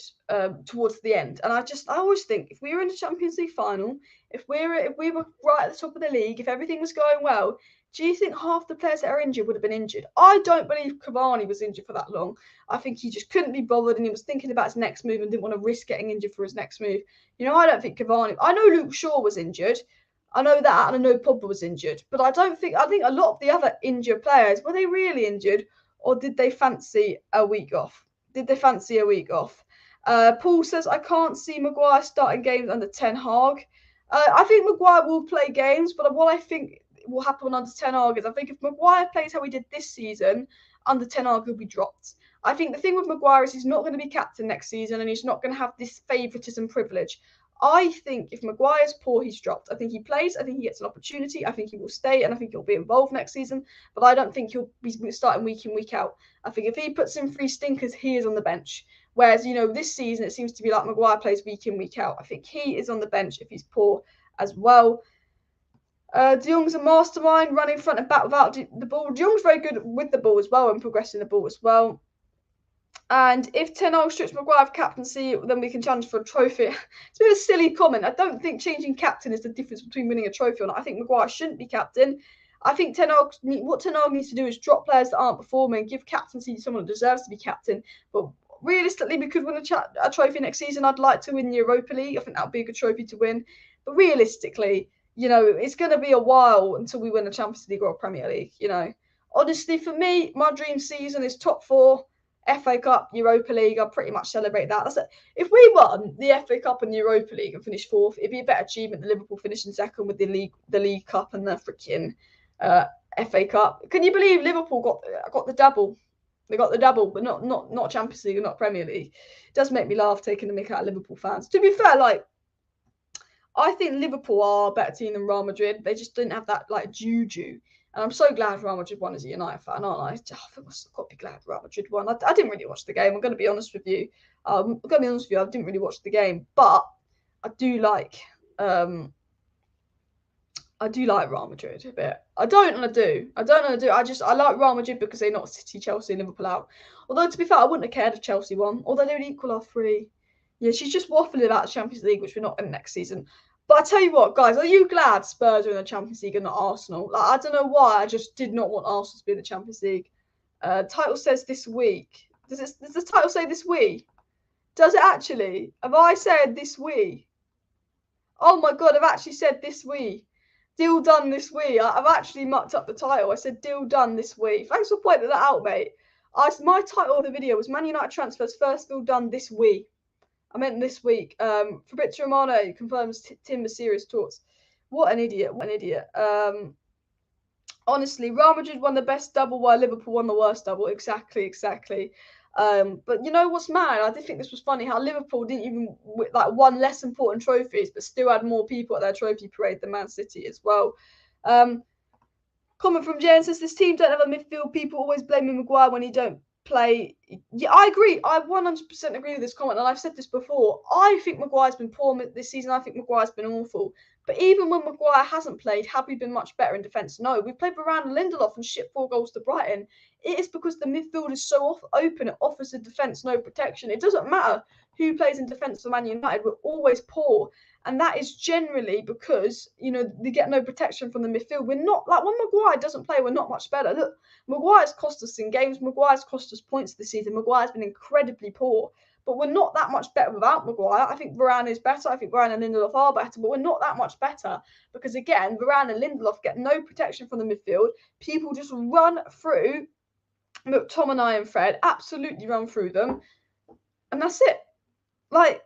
towards the end, and I always think if we were in the Champions League final, if we were right at the top of the league, if everything was going well, do you think half the players that are injured would have been injured? I don't believe Cavani was injured for that long. I think he just couldn't be bothered and he was thinking about his next move and didn't want to risk getting injured for his next move. You know, I don't think Cavani. I know Luke Shaw was injured. I know that, and I know Pogba was injured. But I think a lot of the other injured players, were they really injured, or did they fancy a week off? Paul says, I can't see Maguire starting games under Ten Hag. I think Maguire will play games, but what I think will happen under Ten Hag is I think if Maguire plays how he did this season, under Ten Hag he'll be dropped. I think the thing with Maguire is he's not going to be captain next season and he's not going to have this favouritism privilege. I think if Maguire's poor, he's dropped. I think he plays. I think he gets an opportunity. I think he will stay, and I think he'll be involved next season. But I don't think he'll be starting week in, week out. I think if he puts in 3 stinkers, he is on the bench. Whereas, you know, this season it seems to be like Maguire plays week in, week out. I think he is on the bench if he's poor as well. De Jong's a mastermind, running front and back without the ball. De Jong's very good with the ball as well and progressing the ball as well. And if Ten Hag strips Maguire of captaincy, then we can challenge for a trophy. It's a bit of a silly comment. I don't think changing captain is the difference between winning a trophy or not. I think Maguire shouldn't be captain. I think what Ten Hag needs to do is drop players that aren't performing, give captaincy to someone that deserves to be captain. But realistically, we could win a trophy next season. I'd like to win the Europa League. I think that would be a good trophy to win. But realistically, you know, it's going to be a while until we win a Champions League or a Premier League, you know. Honestly, for me, my dream season is top 4, FA Cup, Europa League. I'll pretty much celebrate that. That's it. If we won the FA Cup and the Europa League and finished 4th, it'd be a better achievement than Liverpool finishing 2nd with the League Cup and the freaking FA Cup. Can you believe Liverpool got the double? They got the double, but not Champions League and not Premier League. It does make me laugh taking the mick out of Liverpool fans. To be fair, like, I think Liverpool are a better team than Real Madrid. They just didn't have that, like, juju. And I'm so glad Real Madrid won as a United fan, aren't I? I think I've got to be glad Real Madrid won. I didn't really watch the game. I'm going to be honest with you. I didn't really watch the game. But I do like Real Madrid a bit. I like Real Madrid because they knocked City, Chelsea, and Liverpool out. Although, to be fair, I wouldn't have cared if Chelsea won. Although they would equal our 3. Yeah, she's just waffling about the Champions League, which we're not in next season. But I tell you what, guys, are you glad Spurs are in the Champions League and not Arsenal? Like, I don't know why. I just did not want Arsenal to be in the Champions League. Title says this week. Does the title say this week? Does it actually? Have I said this week? Oh my God, I've actually said this week. Deal done this week. I've actually mucked up the title. I said deal done this week. Thanks for pointing that out, mate. My title of the video was Man United transfers first deal done this week. I meant this week. Fabrizio Romano confirms Tim Serious talks. What an idiot. Honestly, Real Madrid won the best double while Liverpool won the worst double. Exactly. But you know what's mad? I did think this was funny how Liverpool didn't even won less important trophies, but still had more people at their trophy parade than Man City as well. Comment from Jen says this team don't have a midfield. People always blaming Maguire when he don't play. Yeah, I agree. I 100% agree with this comment, and I've said this before. I think Maguire's been poor this season. I think Maguire's been awful. But even when Maguire hasn't played, have we been much better in defence? No. We've played Varane and Lindelof and shipped 4 goals to Brighton. It is because the midfield is so open. It offers the defence no protection. It doesn't matter who plays in defence for Man United. We're always poor. And that is generally because, you know, they get no protection from the midfield. We're not, like, when Maguire doesn't play, we're not much better. Look, Maguire's cost us in games. Maguire's cost us points this season. Maguire's been incredibly poor. But we're not that much better without Maguire. I think Varane is better. I think Varane and Lindelof are better. But we're not that much better because, again, Varane and Lindelof get no protection from the midfield. People just run through. Look, Tom and I and Fred absolutely run through them. And that's it. Like,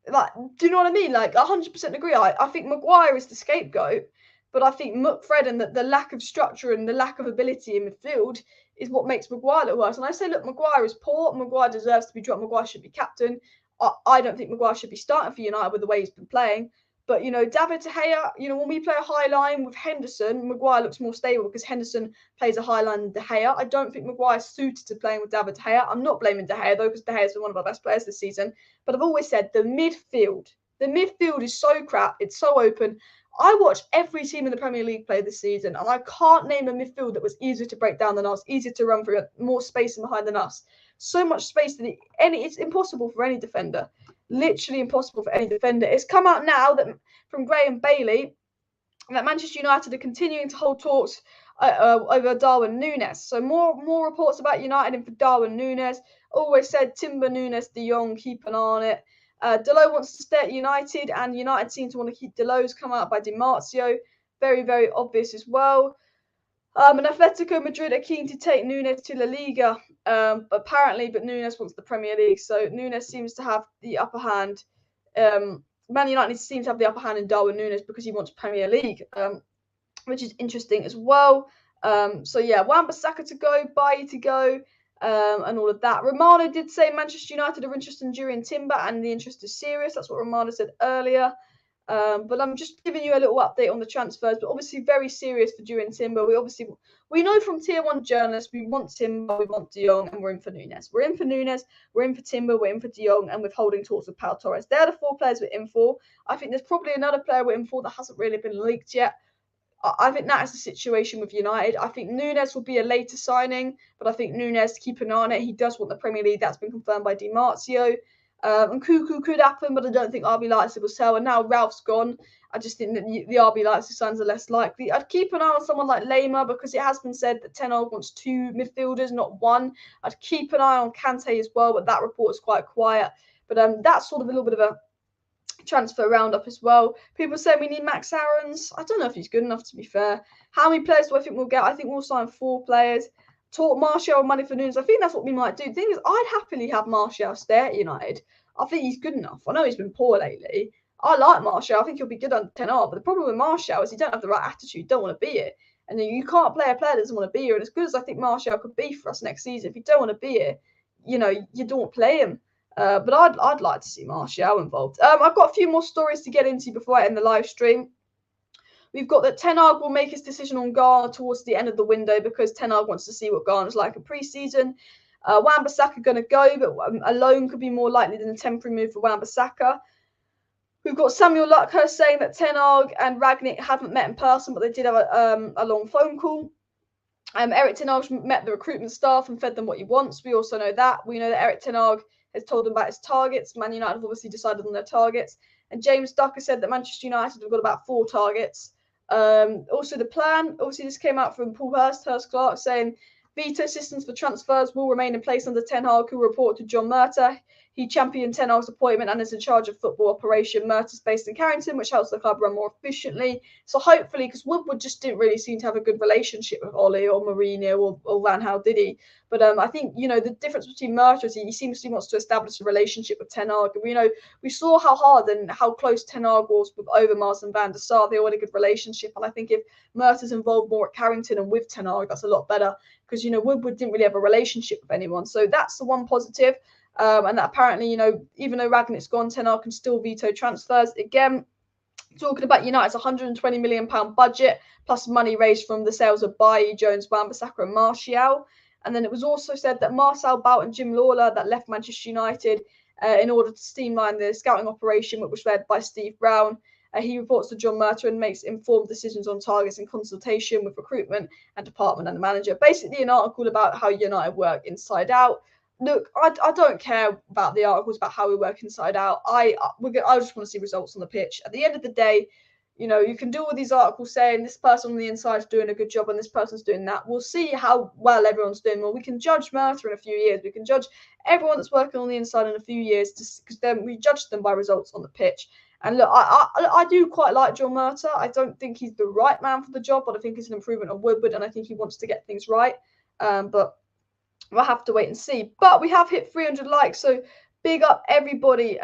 do you know what I mean? Like, 100% agree. I think Maguire is the scapegoat. But I think Fred and the lack of structure and the lack of ability in midfield is what makes Maguire look worse. And I say, look, Maguire is poor. Maguire deserves to be dropped. Maguire should be captain. I don't think Maguire should be starting for United with the way he's been playing. But, you know, David De Gea, you know, when we play a high line with Henderson, Maguire looks more stable because Henderson plays a high line than De Gea. I don't think Maguire's suited to playing with David De Gea. I'm not blaming De Gea, though, because De Gea's been one of our best players this season. But I've always said the midfield is so crap. It's so open. I watch every team in the Premier League play this season, and I can't name a midfield that was easier to break down than us, easier to run through, more space in behind than us. So much space that it's impossible for any defender. Literally impossible for any defender. It's come out now that from Graham Bailey that Manchester United are continuing to hold talks over Darwin Nunez. So more reports about United and for Darwin Nunez. Always said Timber, Nunez, De Jong, keep an eye on it. Dalot wants to stay at United, and United seem to want to keep Dalot's come out by Di Marzio. Very, very obvious as well. And Atletico Madrid are keen to take Nunez to La Liga, but Nunez wants the Premier League. So Nunez seems to have the upper hand. Man United seems to have the upper hand in Darwin Nunez because he wants Premier League, which is interesting as well. So yeah, Wan-Bissaka to go, Bailly to go, and all of that. Romano did say Manchester United are interested in Jurrien Timber and the interest is serious. That's what Romano said earlier. But I'm just giving you a little update on the transfers, but obviously very serious for Jurrien Timber. We know from Tier 1 journalists we want Timber, we want De Jong, and we're in for Nunez. We're in for Nunez, we're in for Timber, we're in for De Jong, and we're holding talks with Pau Torres. They're the 4 players we're in for. I think there's probably another player we're in for that hasn't really been leaked yet. I think that is the situation with United. I think Nunez will be a later signing, but I think Nunez, keep an eye on it. He does want the Premier League. That's been confirmed by Di Marzio. And Cuckoo could happen, but I don't think RB Leipzig will sell. And now Ralph's gone. I just think that the RB Leipzig signs are less likely. I'd keep an eye on someone like Lema because it has been said that Ten Hag wants 2 midfielders, not 1. I'd keep an eye on Kante as well, but that report is quite quiet. But that's sort of a little bit of a transfer roundup as well. People say we need Max Aarons. I don't know if he's good enough, to be fair. How many players do I think we'll get? I think we'll sign 4 players. Talk Martial money for Nunez. I think that's what we might do. The thing is, I'd happily have Martial stay at United. I think he's good enough. I know he's been poor lately. I like Martial. I think he'll be good under 10 Hag. But the problem with Martial is he don't have the right attitude. Don't want to be here. And you can't play a player that doesn't want to be here. And as good as I think Martial could be for us next season, if you don't want to be here, you don't play him. But I'd like to see Martial involved. I've got a few more stories to get into before I end the live stream. We've got that Ten Hag will make his decision on Garner towards the end of the window because Ten Hag wants to see what Garner's like in pre-season. Wan-Bissaka going to go, but a loan could be more likely than a temporary move for Wan-Bissaka. We've got Samuel Luckhurst saying that Ten Hag and Rangnick haven't met in person, but they did have a long phone call. Erik Ten Hag met the recruitment staff and fed them what he wants. We also know that. We know that Erik Ten Hag has told them about his targets. Man United have obviously decided on their targets. And James Ducker said that Manchester United have got about 4 targets. Also, the plan, obviously, this came out from Paul Hurst Clark, saying veto systems for transfers will remain in place under Ten Hag, who will report to John Murta. He championed Ten Hag's appointment and is in charge of football operation. Murta's based in Carrington, which helps the club run more efficiently. So hopefully, because Woodward just didn't really seem to have a good relationship with Ollie or Mourinho or Van Gaal, did he? But I think, the difference between Murta is he seems to wants to establish a relationship with Ten Hag. And, we saw how hard and how close Ten Hag was with Overmars and Van der Sar. They all had a good relationship. And I think if Murta's involved more at Carrington and with Ten Hag, that's a lot better. Because, Woodward didn't really have a relationship with anyone. So that's the one positive. And that apparently, even though Rangnick's gone, Ten Hag can still veto transfers. Again, talking about United's £120 million budget, plus money raised from the sales of Bailly, Jones, Wan-Bissaka and Martial. And then it was also said that Marcel Bout and Jim Lawler that left Manchester United in order to streamline the scouting operation, which was led by Steve Brown. He reports to John Murta and makes informed decisions on targets in consultation with recruitment and department and the manager. Basically, an article about how United work inside out. Look, I don't care about the articles about how we work inside out. I just want to see results on the pitch. At the end of the day, you can do all these articles saying this person on the inside is doing a good job and this person's doing that. We'll see how well everyone's doing. Well, we can judge Murta in a few years. We can judge everyone that's working on the inside in a few years because then we judge them by results on the pitch. And look, I do quite like John Murta. I don't think he's the right man for the job, but I think it's an improvement on Woodward and I think he wants to get things right. But we'll have to wait and see. But we have hit 300 likes, so big up everybody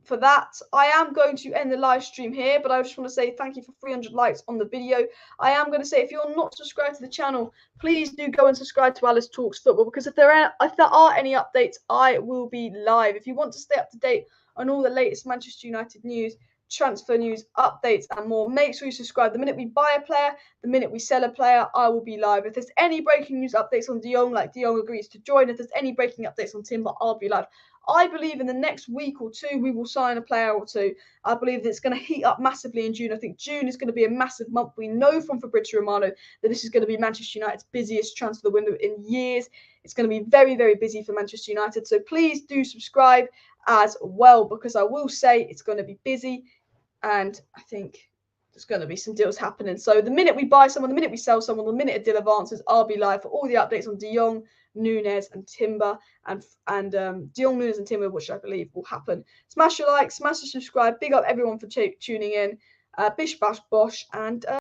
for that. I am going to end the live stream here, but I just want to say thank you for 300 likes on the video. I am going to say if you're not subscribed to the channel, please do go and subscribe to Alice Talks Football because if there are any updates, I will be live. If you want to stay up to date on all the latest Manchester United news, transfer news, updates and more, make sure you subscribe. The minute we buy a player, the minute we sell a player, I will be live. If there's any breaking news updates on De Jong, like De Jong agrees to join, if there's any breaking updates on Timber, I'll be live. I believe in the next week or two, we will sign a player or two. I believe that it's going to heat up massively in June. I think June is going to be a massive month. We know from Fabrizio Romano that this is going to be Manchester United's busiest transfer window in years. It's going to be very, very busy for Manchester United. So please do subscribe as well, because I will say it's going to be busy. And I think there's going to be some deals happening. So the minute we buy someone, the minute we sell someone, the minute a deal advances, I'll be live for all the updates on Jong, Nunez and Timber, and Jong, Nunez and Timber, which I believe will happen. Smash your like, smash the subscribe. Big up everyone for tuning in. Bish bash bosh, and